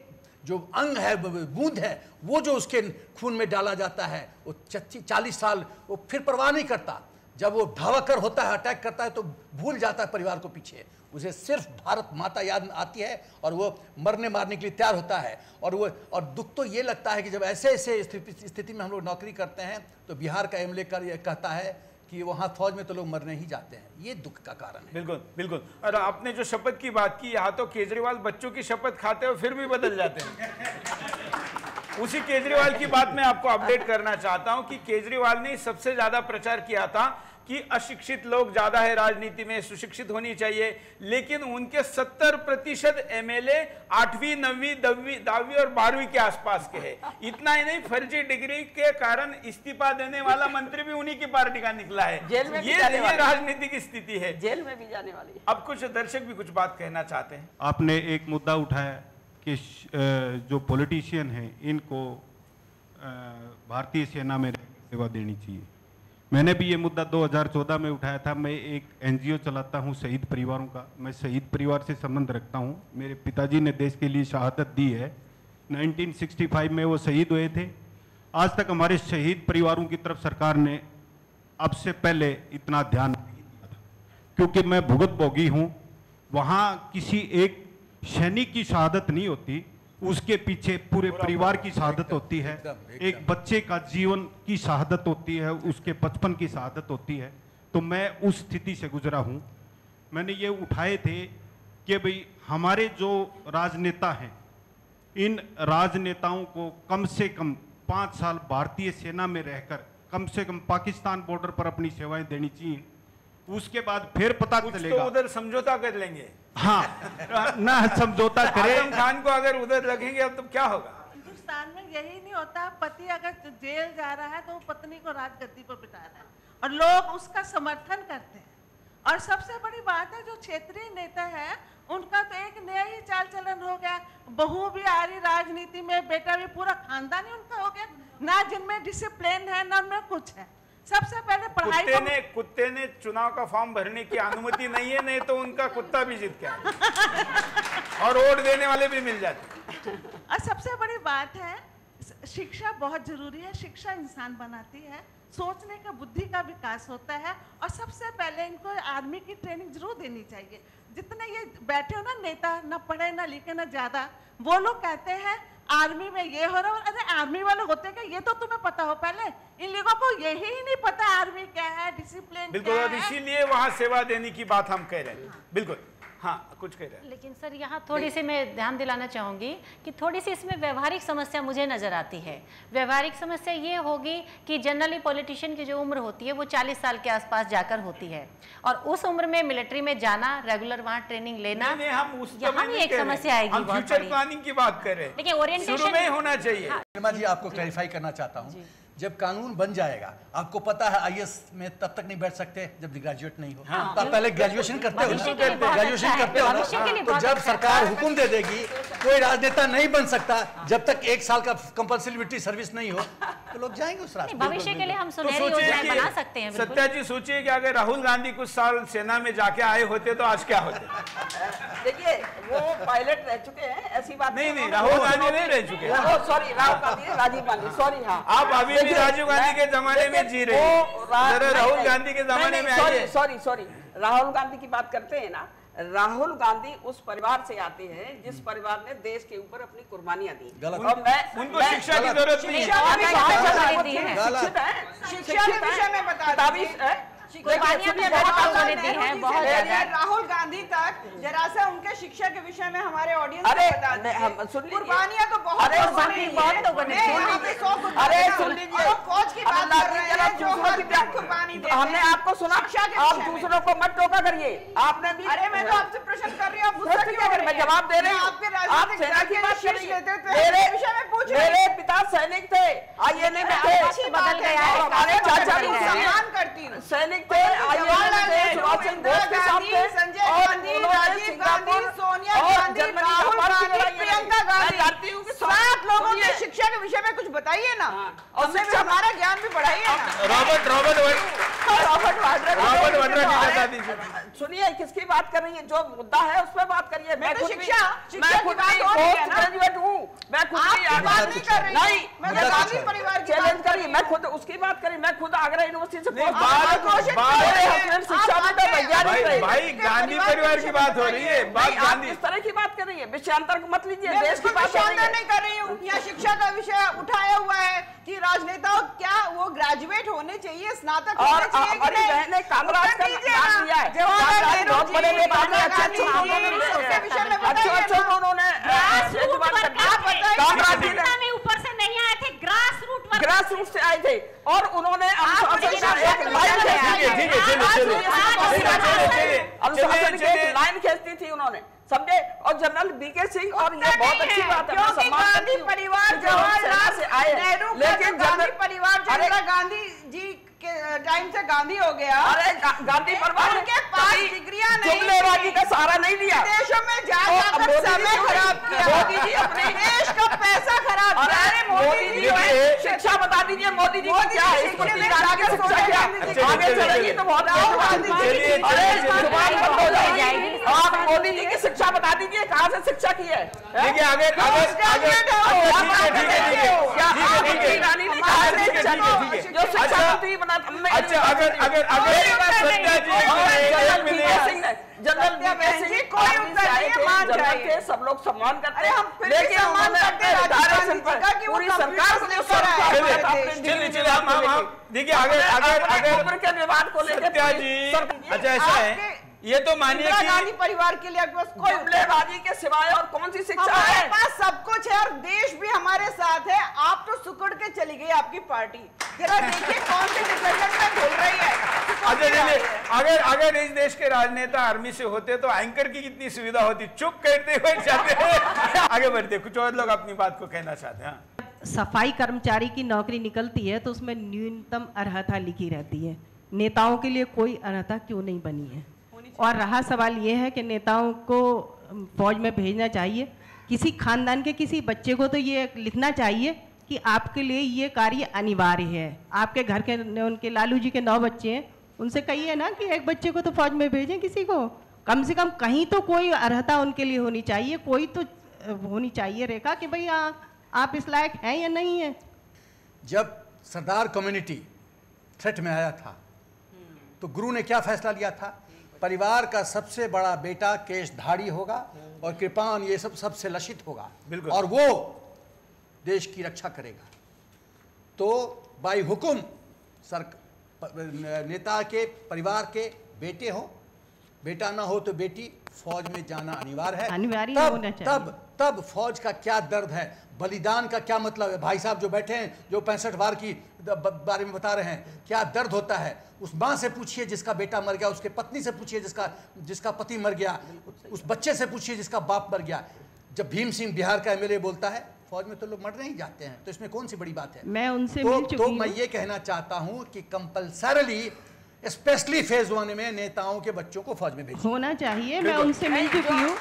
जो अंग है, बूंद है, वो जो उसके खून में डाला जाता है, वो 40 साल वो फिर परवाह नहीं करता। जब वो धावाकर होता है, अटैक करता है, तो भूल जाता है परिवार को पीछे, उसे सिर्फ भारत माता याद आती है और वो मरने मारने के लिए तैयार होता है। और दुख तो ये लगता है कि जब ऐसे स्थिति में हम लोग नौकरी करते हैं तो बिहार का MLA कहता है कि वहाँ फौज में तो लोग मरने ही जाते हैं। ये दुख का कारण है। बिल्कुल बिल्कुल। और आपने जो शपथ की बात की, यहाँ तो केजरीवाल बच्चों की शपथ खाते हैं और फिर भी बदल जाते हैं। उसी केजरीवाल की बात मैं आपको अपडेट करना चाहता हूं कि केजरीवाल ने सबसे ज्यादा प्रचार किया था कि अशिक्षित लोग ज्यादा है राजनीति में, सुशिक्षित होनी चाहिए, लेकिन उनके 70% एमएलए 8वीं 9वीं 10वीं और 12वीं के आसपास के हैं। इतना ही नहीं, फर्जी डिग्री के कारण इस्तीफा देने वाला मंत्री भी उन्हीं की पार्टी का निकला है। जेल में ये राजनीतिक स्थिति है, जेल में भी जाने वाली है। अब कुछ दर्शक भी कुछ बात कहना चाहते हैं। आपने एक मुद्दा उठाया कि जो पॉलिटिशियन हैं इनको भारतीय सेना में सेवा देनी चाहिए। मैंने भी ये मुद्दा 2014 में उठाया था। मैं एक एनजीओ चलाता हूँ शहीद परिवारों का, मैं शहीद परिवार से संबंध रखता हूँ। मेरे पिताजी ने देश के लिए शहादत दी है, 1965 में वो शहीद हुए थे। आज तक हमारे शहीद परिवारों की तरफ सरकार ने अब से पहले इतना ध्यान नहीं दिया था, क्योंकि मैं भुगत भोगी हूँ। वहाँ किसी एक सैनिक की शहादत नहीं होती, उसके पीछे पूरे परिवार की शहादत होती है। एक बच्चे का जीवन की शहादत होती है, उसके बचपन की शहादत होती है। तो मैं उस स्थिति से गुजरा हूँ। मैंने ये उठाए थे कि भाई हमारे जो राजनेता हैं, इन राजनेताओं को कम से कम 5 साल भारतीय सेना में रहकर कम से कम पाकिस्तान बॉर्डर पर अपनी सेवाएं देनी चाहिए। उसके बाद फिर पता चलेगा, तो उधर समझौता कर लेंगे। हाँ, ना समझौता करे। आजम खान को अगर उधर लगेंगे अब तो क्या होगा? हिंदुस्तान में यही नहीं होता, पति अगर जेल जा रहा है तो वो पत्नी को राजगद्दी पर बिठा रहा है और लोग उसका समर्थन करते हैं। और सबसे बड़ी बात है, जो क्षेत्रीय नेता है उनका तो एक नया ही चाल चलन हो गया। बहू भी आ रही राजनीति में, बेटा भी, पूरा खानदान ही उनका हो गया। ना जिनमें डिसिप्लिन है ना उनमें कुछ है। सबसे पहले पढ़ाई कुत्ते ने चुनाव का फॉर्म भरने की अनुमति नहीं है, नहीं तो उनका कुत्ता भी जीत गया और वोट देने वाले भी मिल जाते। और सबसे बड़ी बात है, शिक्षा बहुत जरूरी है। शिक्षा इंसान बनाती है, सोचने का, बुद्धि का विकास होता है। और सबसे पहले इनको आर्मी की ट्रेनिंग जरूर देनी चाहिए। जितने ये बैठे हो ना नेता, ना पढ़े ना लिखे ना ज्यादा, वो लोग कहते हैं आर्मी में ये हो रहा है। अरे आर्मी वाले होते क्या, ये तो तुम्हें पता हो। पहले इन लोगों को यही ही नहीं पता आर्मी क्या है, डिसिप्लिन बिल्कुल, और इसीलिए वहां सेवा देने की बात हम कह रहे हैं। बिल्कुल, हाँ, कुछ कह रहे हैं। लेकिन सर यहाँ थोड़ी सी मैं ध्यान दिलाना चाहूँगी कि थोड़ी सी इसमें व्यवहारिक समस्या मुझे नज़र आती है। व्यवहारिक समस्या ये होगी कि जनरली पॉलिटिशियन की जो उम्र होती है वो 40 साल के आसपास जाकर होती है, और उस उम्र में मिलिट्री में जाना, रेगुलर वहाँ ट्रेनिंग लेना, यहाँ भी एक समस्या आएगी। हम फ्यूचर प्लानिंग की बात कर रहे हैं, लेकिन ओरिएंटेशन में होना चाहिए। शर्मा जी, आपको क्लैरिफाई करना चाहता हूँ, जब कानून बन जाएगा, आपको पता है आईएएस में तब तक नहीं बैठ सकते जब ग्रेजुएट नहीं हो। हाँ। तो पहले ग्रेजुएशन करते हो, ग्रेजुएशन करते हो ना, तो जब सरकार हुक्म दे देगी कोई राजनेता नहीं बन सकता जब तक 1 साल का कंपल्सरी मिलिट्री सर्विस नहीं हो, तो लोग जाएंगे उस रास्ते। भविष्य के लिए हम सुनहरी योजनाएं बना सकते हैं। सत्या जी, सोचिए कि अगर राहुल गांधी कुछ साल सेना में जाके आए होते तो आज क्या होते? देखिए, वो पायलट रह चुके हैं, ऐसी बात नहीं, राहुल गांधी नहीं रह चुके। Sorry, Rahul Gandhi, Rajiv Gandhi, sorry. हाँ, आप अभी भी राजीव गांधी के जमाने में जी रहे हैं। राहुल गांधी के जमाने में आइए। सॉरी, राहुल गांधी की बात करते हैं ना, राहुल गांधी उस परिवार से आते हैं जिस परिवार ने देश के ऊपर अपनी कुर्बानियां दी। उनको शिक्षा की जरूरत नहीं है। शिक्षा के विषय में बता दीजिए, राहुल गांधी तक जरा सा उनके शिक्षा के विषय में हमारे ऑडियंस को बता दीजिए। कुर्बानियां तो बहुत, अरे सुन लीजिए, फौज की बात कर रहे हैं जो हर दिन कुर्बानी देते हैं। हमने आपको सुना, आप दूसरों को मत टोका करिए। आपने भी, अरे मैं तो आपसे प्रश्न कर रही हूँ, मैं जवाब दे रही हूँ। आप सेना की बात करिए, मेरे पिता सैनिक थे, आईएनए में थे, बदल गया है, हमारे चाचा भी सम्मान करती हूँ। सैनिक थे, आईएनए में सुभाष चंद्र बोस के साथ थे, संजय गांधी, राजीव गांधी, सोनिया गांधी, राहुल गांधी, प्रियंका गांधी, 7 लोगों की शिक्षा के विषय में कुछ बताइए ना, और हमारा ज्ञान भी बढ़ाइए ना। रॉबर्ट वाड्रा की बता दीजिए। सुनिए, किसकी बात कर रही है? जो मुद्दा है उस पर बात करिए। मैं खुद शिक्षा की बात ग्रेजुएट हूँ, मैं खुद बात नहीं कर रही। नहीं, मैं गांधी परिवार की चैलेंज करिए, मैं खुद उसकी बात करी। मैं खुद आगरा यूनिवर्सिटी से भाई गांधी परिवार की बात हो रही है। गांधी इस तरह की बात कर रही है, विषयांतर मत लीजिए, देश की बात नहीं कर रही हूँ। यहाँ शिक्षा का विषय उठाया हुआ है कि राजनेताओं क्या वो ग्रेजुएट होने चाहिए, स्नातक होने चाहिए कि नहीं? बहने कामराज का नाम लिया है, बहुत बड़े नेता ने अच्छे विषय में उन्होंने ऊपर से नहीं ग्रास रूट से आए थे और उन्होंने अनुशासन की एक लाइन खींचती थी उन्होंने, समझे। और जनरल बीके सिंह, और ये बहुत अच्छी बात है, गांधी परिवार जवाहरलाल से आए, लेकिन गांधी परिवार जो इंदिरा गांधी जी के टाइम से गांधी हो गया। अरे गांधी परिवार उनके पास डिग्रियां नहीं, जुमलेबाजी का सहारा नहीं लिया, देशों में जाकर समय खराब किया, मोदी जी अपने देश का पैसा खराब किया। अरे मोदी जी शिक्षा बता दीजिए, मोदी जी क्या है, शिक्षा क्या आगे चलेगी तो बहुत आप मोदी जी की शिक्षा बता दीजिए, कहाँ से शिक्षा की है। देखिए आगे जो शिक्षा मंत्री बना हमने, अच्छा अगर जनरल जी कोई उत्तर नहीं मान जाए, सब लोग सम्मान करते हैं, लेकिन उन्होंने अपने डायरेक्शन पर पूरी सरकार को देखिए अगर के विवाद को लेकर, अच्छा ऐसा है, ये तो मानिए कि गांधी परिवार के लिए आपके पास कोई जुमलेबाजी के सिवाय और कौन सी शिक्षा है? हमारे पास सब कुछ है और देश भी हमारे साथ है। आप तो सुकड़ के चली गई आपकी पार्टी, जरा देखिए कौन से डिसीजन में बोल रही है। अच्छा अगर इस देश के राजनेता आर्मी से होते तो एंकर की कितनी सुविधा होती, चुप करते हुए जाते। आगे बढ़ते, कुछ और लोग अपनी बात को कहना चाहते हैं। सफाई कर्मचारी की नौकरी निकलती है तो उसमें न्यूनतम अर्हता लिखी रहती है, नेताओं के लिए कोई अर्हता क्यों नहीं बनी है? और रहा सवाल ये है कि नेताओं को फौज में भेजना चाहिए, किसी खानदान के किसी बच्चे को तो ये लिखना चाहिए कि आपके लिए ये कार्य अनिवार्य है। आपके घर के उनके लालू जी के 9 बच्चे हैं, उनसे कहिए ना कि एक बच्चे को तो फौज में भेजें, किसी को कम से कम कहीं तो कोई अर्हता उनके लिए होनी चाहिए, कोई तो होनी चाहिए रेखा कि भाई आप इस लायक हैं या नहीं है। जब सरदार कम्युनिटी थ्रेट में आया था तो गुरु ने क्या फैसला लिया था? परिवार का सबसे बड़ा बेटा केशधारी होगा और कृपान ये सबसे लक्षित होगा, और वो देश की रक्षा करेगा। तो बाई हुकुम नेता के परिवार के बेटे हो, बेटा ना हो तो बेटी, फौज में जाना अनिवार्य है। तब फौज का क्या दर्द है, बलिदान का क्या मतलब है। भाई साहब जो बैठे हैं, जो 65 बार की बारे में बता रहे हैं, क्या दर्द होता है। उस माँ से पूछिए जिसका बेटा मर गया, उसके पत्नी से पूछिए जिसका पति मर गया, उस बच्चे से पूछिए जिसका बाप मर गया। जब भीम सिंह बिहार का एमएलए बोलता है फौज में तो लोग मरने ही जाते हैं, तो इसमें कौन सी बड़ी बात है। मैं उनसे मिल चुकी हूं। मैं ये कहना चाहता हूं कि कंपलसरली स्पेशली फेज 1 में नेताओं के बच्चों को फौज में भेजना होना चाहिए। मैं उनसे मिल चुकी हूँ।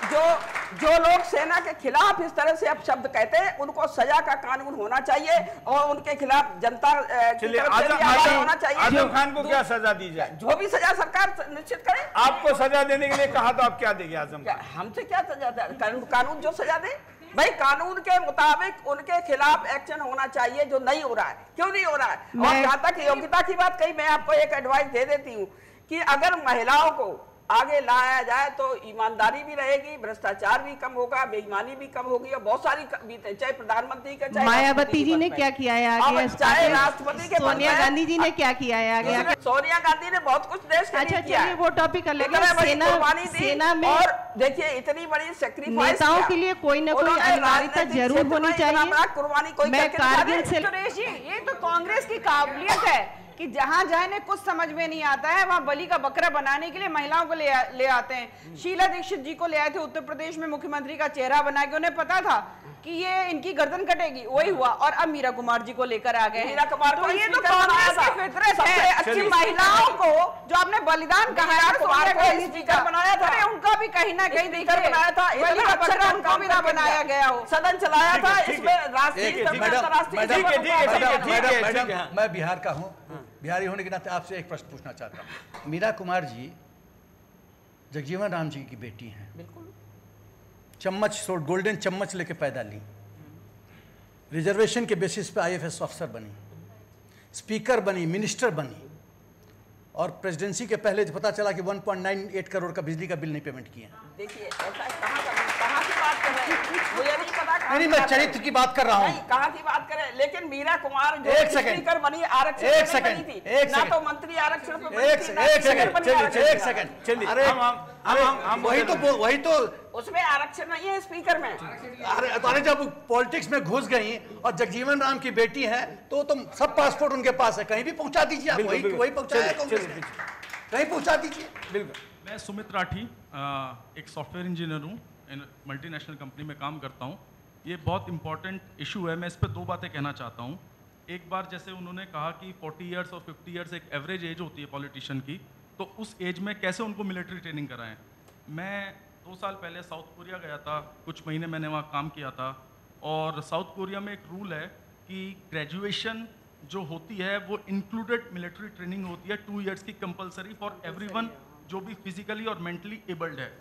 जो लोग सेना के खिलाफ इस तरह से अपशब्द कहते हैं, उनको सजा का कानून होना चाहिए और उनके खिलाफ जनता होना चाहिए। आजम खान को क्या सजा दी जाए? जो भी सजा सरकार निश्चित करे। आपको सजा देने के लिए कहा तो आप क्या देंगे आजम खान? हमसे क्या सजा दे? कानून जो सजा दे भाई, कानून के मुताबिक उनके खिलाफ एक्शन होना चाहिए जो नहीं हो रहा है। क्यों नहीं हो रहा है? और जहां तक योग्यता की बात कही, मैं आपको एक एडवाइस दे देती हूँ कि अगर महिलाओं को आगे लाया जाए तो ईमानदारी भी रहेगी, भ्रष्टाचार भी कम होगा, बेईमानी भी कम होगी और बहुत सारी चाहे प्रधानमंत्री का, चाहे मायावती जी ने क्या किया है आगे, चाहे राष्ट्रपति के, सोनिया गांधी जी ने क्या किया है आगे। सोनिया गांधी ने बहुत कुछ देश के लिए किया है। वो टॉपिक अलग है। सेना में और देखिए इतनी बड़ी सेक्रीफाइस, नेताओं के लिए कोई ना कोई अनिवार्यता जरूर होनी चाहिए। कुर्बानी कोई मैं कारगिल से, ये तो कांग्रेस की काबिलियत है कि जहां जाने कुछ समझ में नहीं आता है वहां बलि का बकरा बनाने के लिए महिलाओं को ले आते हैं। शीला दीक्षित जी को ले आए थे उत्तर प्रदेश में मुख्यमंत्री का चेहरा बना के, उन्हें पता था कि ये इनकी गर्दन कटेगी, वही हुआ। और अब मीरा कुमार जी को लेकर आ गए। मीरा कुमार तो ये तो कांग्रेस की फितरत है। अच्छी महिलाओं को जो आपने बलिदान कहा है, स्पीकर बनाया था, उनका भी कहीं ना कहीं देखिए बनाया था, उनको भी ना बनाया गया हो, सदन चलाया था। इसमें मैं बिहार का हूँ, बिहारी होने के नाते आपसे एक प्रश्न पूछना चाहता हूँ। मीरा कुमार जी जगजीवन राम जी की बेटी हैं, बिल्कुल। चम्मच गोल्डन चम्मच लेके पैदा ली, रिजर्वेशन के बेसिस पे आईएफएस ऑफिसर बनी, स्पीकर बनी, मिनिस्टर बनी, और प्रेसिडेंसी के पहले पता चला कि 1.98 करोड़ का बिजली का बिल नहीं पेमेंट किया। देखिए ऐसा कहाँ की बात कर रहे हैं? मुझे नहीं पता कहाँ नहीं, की मैं बात चरित्र करें। की बात कर रहा हूँ। नहीं, कहाँ की बात करें, लेकिन मीरा कुमार जो एक सेकंड, स्पीकर बनी आरक्षण एक पे नहीं सेकंड, बनी थी, एक ना सेकंड, तो मंत्री आरक्षण पे बनी एक थी, ना एक स्पीकर सेकंड, बनी आरक्षण एक पे। सेकंड, चलिए, अरे हम उसमें आरक्षण नहीं है स्पीकर में। अरे जब पॉलिटिक्स में घुस गई और जगजीवन राम की बेटी है तो सब पासपोर्ट उनके पास है, कहीं भी पहुंचा दीजिए आप, वही पहुंचाया कांग्रेस ने, कहीं पहुंचा दीजिए। बिल्कुल। मैं सुमित राठी एक सॉफ्टवेयर इंजीनियर हूँ, मल्टीनेशनल कंपनी में काम करता हूँ। ये बहुत इंपॉर्टेंट इशू है, मैं इस पर दो बातें कहना चाहता हूँ। एक बार जैसे उन्होंने कहा कि 40 इयर्स और 50 इयर्स एक एवरेज एज होती है पॉलिटिशियन की, तो उस एज में कैसे उनको मिलिट्री ट्रेनिंग कराएं। मैं 2 साल पहले साउथ कोरिया गया था, कुछ महीने मैंने वहाँ काम किया था, और साउथ कोरिया में एक रूल है कि ग्रेजुएशन जो होती है वो इंक्लूडेड मिलिट्री ट्रेनिंग होती है 2 इयर्स की कंपलसरी फॉर एवरीवन जो भी फिजिकली और मेंटली एबल्ड है।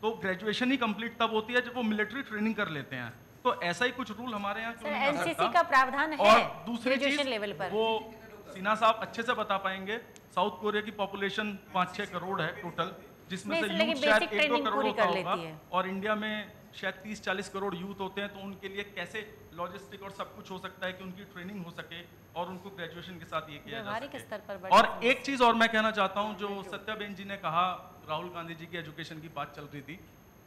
तो ग्रेजुएशन ही कंप्लीट तब होती है जब वो मिलिट्री ट्रेनिंग कर लेते हैं। तो ऐसा ही कुछ रूल हमारे यहाँ क्यों नहीं आ एनसीसी सकता? का प्रावधान है और दूसरी ग्रेजुएशन चीज लेवल पर। वो सिन्हा साहब अच्छे से बता पाएंगे, साउथ कोरिया की पॉपुलेशन 5-6 करोड़ है टोटल, जिसमें से यूथ शायद 1-2 करोड़ होता होगा, और इंडिया में शायद 30-40 करोड़ यूथ होते हैं। तो उनके लिए कैसे लॉजिस्टिक और सब कुछ हो सकता है कि उनकी ट्रेनिंग हो सके और उनको ग्रेजुएशन के साथ ये किया जा सके। स्तर पर और एक चीज और मैं कहना चाहता हूँ, जो सत्याबेन जी ने कहा, राहुल गांधी जी की एजुकेशन की बात चल रही थी,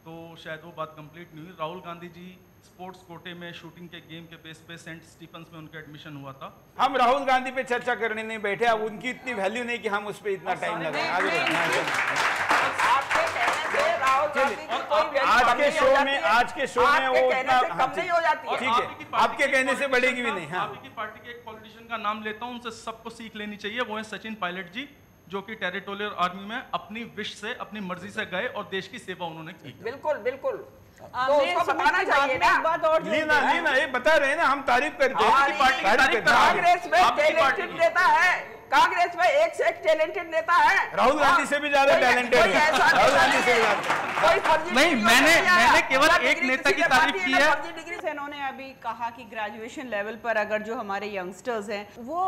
तो शायद वो बात कंप्लीट नहीं हुई। राहुल गांधी जी स्पोर्ट्स कोटे में शूटिंग के गेम के बेस पे सेंट स्टीफन्स में उनका एडमिशन हुआ था। हम राहुल गांधी पे चर्चा करने नहीं बैठे, अब उनकी इतनी वैल्यू नहीं कि हम उस पर इतना टाइम लगाएं। आगे आपके कहने से राहुल गांधी की कोई वैल्यू आज के नहीं हो शो जाती में है। आज के शो में आपके वो कहने इतना से कम नहीं हो जाती है। ठीक है, आपके कहने से बढ़ेगी भी नहीं। हाँ, आप ही की पार्टी के एक पॉलिटिशियन का नाम लेता हूँ, उनसे सबको सीख लेनी चाहिए। वो है सचिन पायलट जी, जो कि टेरिटोरियल आर्मी में अपनी विश से, अपनी मर्जी से गए और देश की सेवा उन्होंने की। बिल्कुल बिल्कुल, तो उसको बताना चाहिए ना। एक बात और लीना ये बता रहे हैं ना, हम तारीफ करते हैं। कांग्रेस में टैलेंटेड नेता है, कांग्रेस में एक से एक टैलेंटेड नेता है। राहुल गांधी से भी ज्यादा टैलेंटेड है। राहुल गांधी से कोई फर्जी नहीं, मैंने केवल एक नेता की तारीफ की है। फर्जी डिग्री से इन्होंने अभी कहा कि ग्रेजुएशन लेवल पर अगर जो हमारे यंगस्टर्स हैं वो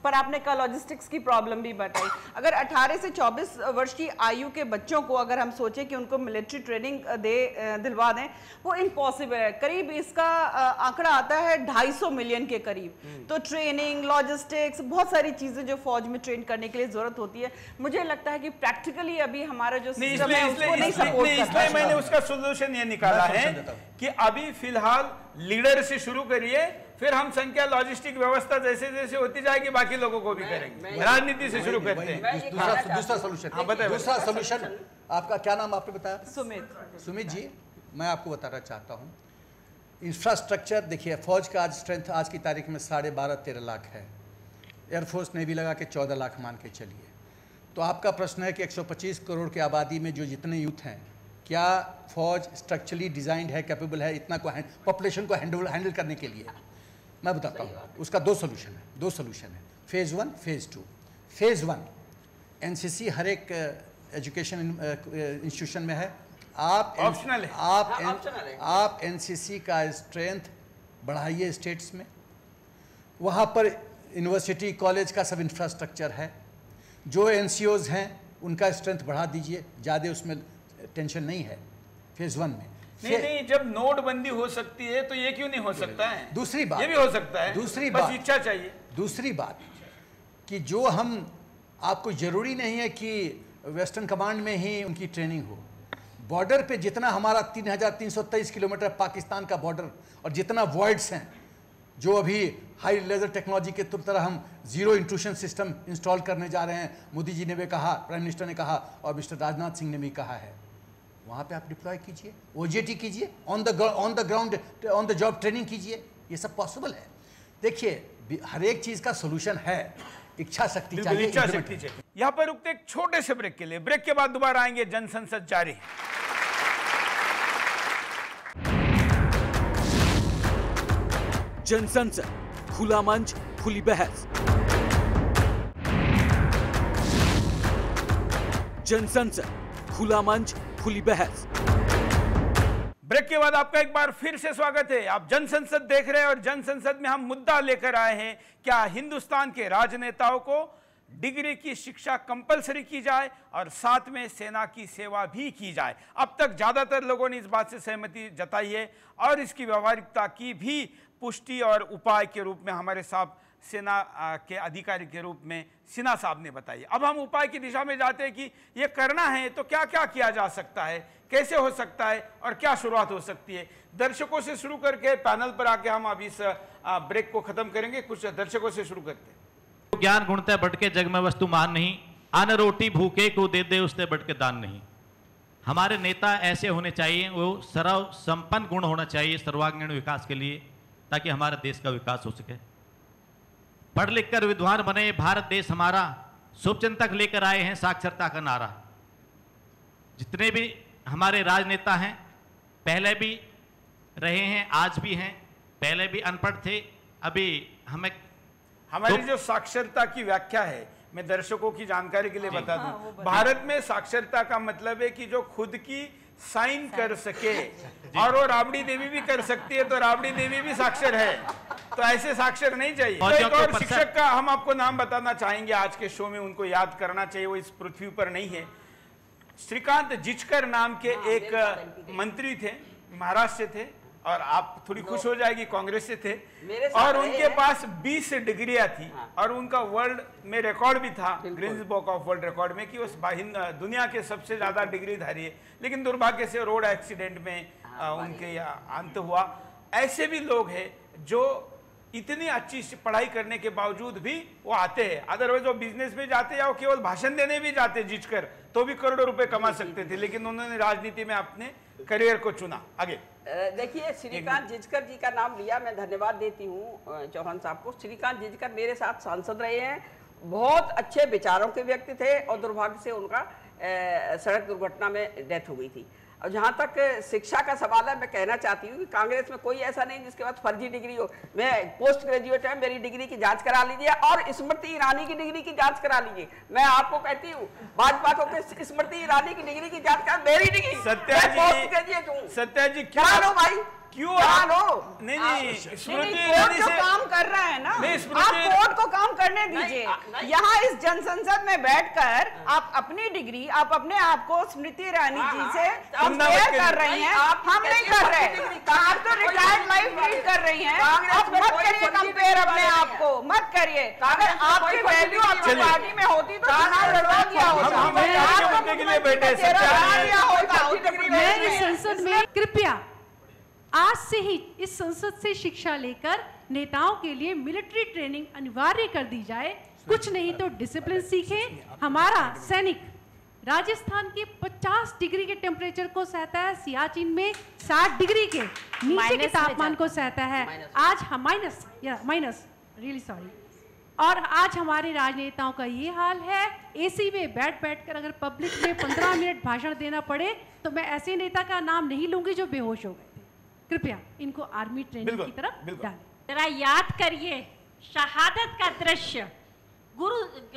पर आपने कहा लॉजिस्टिक्स की प्रॉब्लम भी बताई। अगर 18 से 24 वर्ष की आयु के बच्चों को अगर हम सोचें कि उनको मिलिट्री ट्रेनिंग दिलवा दें, वो इम्पॉसिबल है। करीब इसका आंकड़ा आता है 250 मिलियन के करीब। तो ट्रेनिंग, लॉजिस्टिक्स, बहुत सारी चीज़ें जो फौज में ट्रेन करने के लिए ज़रूरत होती है। मुझे लगता है कि प्रैक्टिकली अभी हमारा जो सिस्टम है उसको नहीं सपोर्ट करता। इसलिए मैंने उसका सोल्यूशन ये निकाला है कि अभी फिलहाल लीडर से शुरू करिए, फिर हम संख्या लॉजिस्टिक व्यवस्था जैसे जैसे होती जाएगी बाकी लोगों को भी करेंगे। राजनीति से शुरू करते हैं। दूसरा सोल्यूशन, दूसरा सोल्यूशन आपका क्या नाम आपने बताया? सुमित जी, मैं आपको बताना चाहता हूँ, इंफ्रास्ट्रक्चर देखिए, फौज का आज स्ट्रेंथ आज की तारीख में 12.5-13 लाख है। एयरफोर्स ने भी लगा के 14 लाख मान के चलिए। तो आपका प्रश्न है कि 125 करोड़ की आबादी में जो जितने यूथ हैं, क्या फौज स्ट्रक्चरली डिजाइंड है, कैपेबल है इतना को पॉपुलेशन को हैंडल करने के लिए? मैं बताता हूँ, उसका दो सोल्यूशन है। Phase 1, phase 2। फेज़ 1 एनसीसी हर एक एजुकेशन इंस्टीट्यूशन में है। ऑप्शनल है। आप एनसीसी का स्ट्रेंथ बढ़ाइए स्टेट्स में, वहाँ पर यूनिवर्सिटी कॉलेज का सब इंफ्रास्ट्रक्चर है। जो एनसीओज हैं उनका स्ट्रेंथ बढ़ा दीजिए, ज़्यादा उसमें टेंशन नहीं है। फेज़ 1 में नहीं, जब नोटबंदी हो सकती है तो ये क्यों नहीं हो सकता है? दूसरी बात ये भी हो सकता है, दूसरी बस बात इच्छा चाहिए। दूसरी बात कि जो हम आपको जरूरी नहीं है कि वेस्टर्न कमांड में ही उनकी ट्रेनिंग हो। बॉर्डर पे जितना हमारा 3323 किलोमीटर पाकिस्तान का बॉर्डर और जितना वॉइड्स हैं, जो अभी हाई लेजर टेक्नोलॉजी के तरह हम जीरो इंट्रूशन सिस्टम इंस्टॉल करने जा रहे हैं, मोदी जी ने भी कहा, प्राइम मिनिस्टर ने कहा और मिस्टर राजनाथ सिंह ने भी कहा है, वहाँ पे आप डिप्लॉय कीजिए, ओजेटी कीजिए, on the ground on the job training कीजिए। ये सब पॉसिबल है। देखिए, हर एक चीज़ का सोल्यूशन है, इच्छा शक्ति चाहिए, इच्छा शक्ति चाहिए। यहाँ पर रुकते एक छोटे से ब्रेक के लिए। ब्रेक के बाद दोबारा आएंगे, जन संसद जारी। जन संसद, खुला मंच, खुली बहस। जन संसद, खुला मंच, खुली बहस। ब्रेक के बाद आपका एक बार फिर से स्वागत है। आप जन संसद देख रहे हैं और जन संसद में हम मुद्दा लेकर आए हैं, क्या हिंदुस्तान के राजनेताओं को डिग्री की शिक्षा कंपलसरी की जाए और साथ में सेना की सेवा भी की जाए। अब तक ज़्यादातर लोगों ने इस बात से सहमति जताई है और इसकी व्यवहारिकता की भी पुष्टि और उपाय के रूप में हमारे साहब सेना के अधिकारी के रूप में सिन्हा साहब ने बताई। अब हम उपाय की दिशा में जाते हैं कि ये करना है तो क्या क्या किया जा सकता है, कैसे हो सकता है और क्या शुरुआत हो सकती है। दर्शकों से शुरू करके पैनल पर आके हम अब इस ब्रेक को खत्म करेंगे। कुछ दर्शकों से शुरू करते हैं। ज्ञान गुणते बढ़ के जग में वस्तु मान नहीं, अन्न रोटी भूखे को दे दे उससे बढ़ के दान नहीं। हमारे नेता ऐसे होने चाहिए, वो सर्व संपन्न गुण होना चाहिए सर्वांगीण विकास के लिए, ताकि हमारे देश का विकास हो सके। पढ़ लिख कर विद्वान बने भारत देश हमारा, शुभचिंतक लेकर आए हैं साक्षरता का नारा। जितने भी हमारे राजनेता हैं, पहले भी रहे हैं, आज भी हैं, पहले भी अनपढ़ थे, अभी हमारी जो साक्षरता की व्याख्या है, मैं दर्शकों की जानकारी के लिए बता दूं, भारत में साक्षरता का मतलब है कि जो खुद की साइन कर सके, और वो राबड़ी देवी भी कर सकती है तो राबड़ी देवी भी साक्षर है, तो ऐसे साक्षर नहीं चाहिए। तो एक और शिक्षक का हम आपको नाम बताना चाहेंगे आज के शो में, उनको याद करना चाहिए, वो इस पृथ्वी पर नहीं है। श्रीकांत जिचकर नाम के एक मंत्री थे, महाराष्ट्र से थे, और आप थोड़ी खुश हो जाएगी, कांग्रेस से थे, और उनके पास 20 डिग्रियां थी, और उनका वर्ल्ड में रिकॉर्ड भी था Guinness book of world record में कि उस दुनिया के सबसे ज्यादा डिग्रीधारी है। लेकिन दुर्भाग्य से रोड एक्सीडेंट में उनके अंत हुआ। ऐसे भी लोग हैं जो इतनी अच्छी पढ़ाई करने के बावजूद भी वो आते हैं, अदरवाइज वो बिजनेस में जाते या वो केवल भाषण देने भी जाते जिचकर, तो भी करोड़ों रुपए कमा सकते थे, लेकिन उन्होंने राजनीति में अपने करियर को चुना। आगे देखिए, श्रीकांत जिचकर जी का नाम लिया, मैं धन्यवाद देती हूँ चौहान साहब को। श्रीकांत जिचकर मेरे साथ सांसद रहे हैं, बहुत अच्छे विचारों के व्यक्ति थे, और दुर्भाग्य से उनका सड़क दुर्घटना में डेथ हो गई थी। और जहाँ तक शिक्षा का सवाल है, मैं कहना चाहती हूँ कि कांग्रेस में कोई ऐसा नहीं जिसके पास फर्जी डिग्री हो। मैं पोस्ट ग्रेजुएट है, मेरी डिग्री की जांच करा लीजिए, और स्मृति ईरानी की डिग्री की जांच करा लीजिए। मैं आपको कहती हूँ, भाजपा को स्मृति ईरानी की डिग्री की जांच करा, मेरी डिग्री पोस्ट ग्रेजुएट हूँ। सत्या जी करा लो भाई, क्यों नहीं कोर्ट जो काम कर रहा है ना, आप कोर्ट को काम करने दीजिए। यहाँ इस जनसंसद में बैठकर आप अपनी डिग्री, आप अपने आप को स्मृति ईरानी जी से कंपेयर कर रही हैं, हम नहीं कर रहे। आप तो रिटायर्ड लाइफ लीड कर रही हैं, आप मत करिए कंपेयर अपने आप को, मत करिए। अगर आपकी वैल्यू आपकी पार्टी में होती तो चुनाव लड़वा दिया होता। मैं संसद में कृपया आज से ही इस संसद से शिक्षा लेकर नेताओं के लिए मिलिट्री ट्रेनिंग अनिवार्य कर दी जाए। कुछ नहीं तो डिसिप्लिन सीखें। हमारा सैनिक राजस्थान के 50 डिग्री के टेम्परेचर को सहता है, सियाचिन में 60 डिग्री के नीचे के तापमान को सहता है। आज हम माइनस रियली सॉरी। और आज हमारे राजनेताओं का ये हाल है, एसी में बैठ कर अगर पब्लिक में 15 मिनट भाषण देना पड़े तो मैं ऐसे नेता का नाम नहीं लूंगी जो बेहोश हो गए थे। कृपया इनको आर्मी ट्रेनिंग की तरफ डालें। जरा याद करिए शहादत का दृश्य। गुरु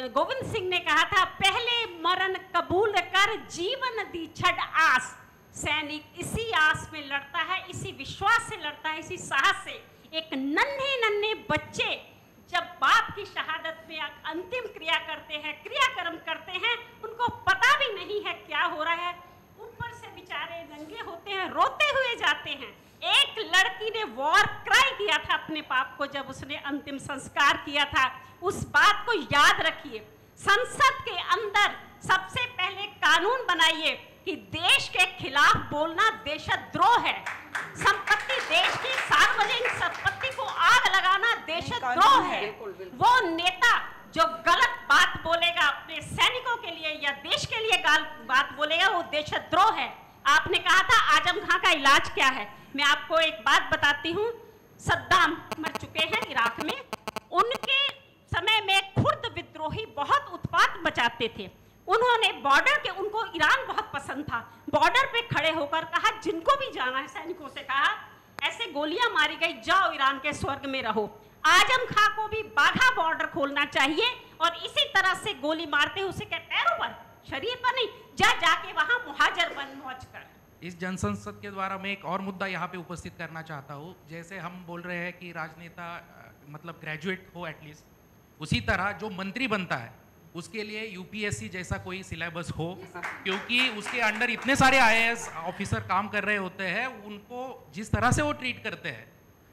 गोविंद सिंह ने कहा था, पहले मरण कबूल कर जीवन दी छड़ आस। सैनिक इसी आस में लड़ता है, इसी विश्वास से लड़ता है, इसी साहस से। एक नन्हे बच्चे जब बाप की शहादत में अंतिम क्रिया करते हैं, क्रियाक्रम करते हैं, उनको पता भी नहीं है क्या हो रहा है, ऊपर से बेचारे नंगे होते हैं, रोते हुए जाते हैं। एक लड़की ने वॉर क्राई किया था अपने बाप को जब उसने अंतिम संस्कार किया था। उस बात को याद रखिए। संसद के अंदर सबसे पहले कानून बनाइए कि देश के खिलाफ बोलना देशद्रोह है। संपत्ति, देश की सार्वजनिक संपत्ति को आग लगाना देशद्रोह है। वो नेता जो गलत बात बोलेगा अपने सैनिकों के लिए या देश के लिए बात बोलेगा, वो देशद्रोह है। आपने कहा था आजम खां का इलाज क्या है, मैं आपको एक बात बताती हूँ। सद्दाम मर चुके हैं इराक में, उनके समय में खुर्द विद्रोही बहुत उत्पात मचाते थे। उन्होंने बॉर्डर के, उनको ईरान बहुत पसंद था, बॉर्डर पे खड़े होकर कहा जिनको भी जाना है, सैनिकों से कहा ऐसे गोलियां मारी गई, जाओ ईरान के स्वर्ग में रहो। आजम खां को भी बाघा बॉर्डर खोलना चाहिए और इसी तरह से गोली मारते हुए उसे के पैरों पर, शरीर पर नहीं, जाके वहां मुहाजिर बन मौज कर। इस जनसंसद के द्वारा मैं एक और मुद्दा यहाँ पे उपस्थित करना चाहता हूँ। जैसे हम बोल रहे हैं कि राजनेता मतलब ग्रेजुएट हो एटलीस्ट, उसी तरह जो मंत्री बनता है उसके लिए यूपीएससी जैसा कोई सिलेबस हो, क्योंकि उसके अंडर इतने सारे आईएएस ऑफिसर काम कर रहे होते हैं, उनको जिस तरह से वो ट्रीट करते हैं,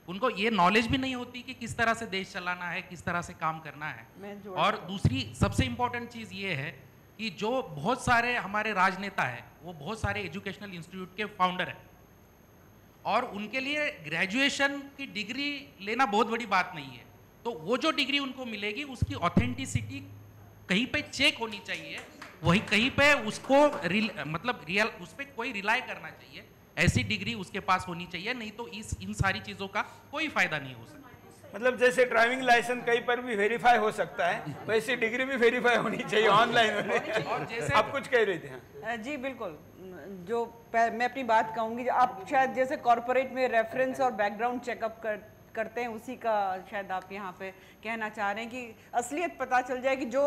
उनको ये नॉलेज भी नहीं होती कि किस तरह से देश चलाना है, किस तरह से काम करना है। और दूसरी सबसे इम्पोर्टेंट चीज़ ये है कि जो बहुत सारे हमारे राजनेता है वो बहुत सारे एजुकेशनल इंस्टीट्यूट के फाउंडर हैं, और उनके लिए ग्रेजुएशन की डिग्री लेना बहुत बड़ी बात नहीं है। तो वो जो डिग्री उनको मिलेगी उसकी ऑथेंटिसिटी कहीं पे चेक होनी चाहिए, वही कहीं पे उसको उस पर कोई रिलाय करना चाहिए। ऐसी डिग्री उसके पास होनी चाहिए, नहीं तो इन सारी चीज़ों का कोई फायदा नहीं हो सकता। मतलब जैसे ड्राइविंग लाइसेंस कहीं पर भी वेरीफाई हो सकता है, वैसी डिग्री भी वेरीफाई होनी चाहिए ऑनलाइन में। और जैसे आप कुछ कह रहे थे। जी बिल्कुल, जो मैं अपनी बात कहूँगी, आप शायद जैसे कॉरपोरेट में रेफरेंस और बैकग्राउंड चेकअप करते हैं, उसी का शायद आप यहाँ पे कहना चाह रहे हैं कि असलियत पता चल जाए कि जो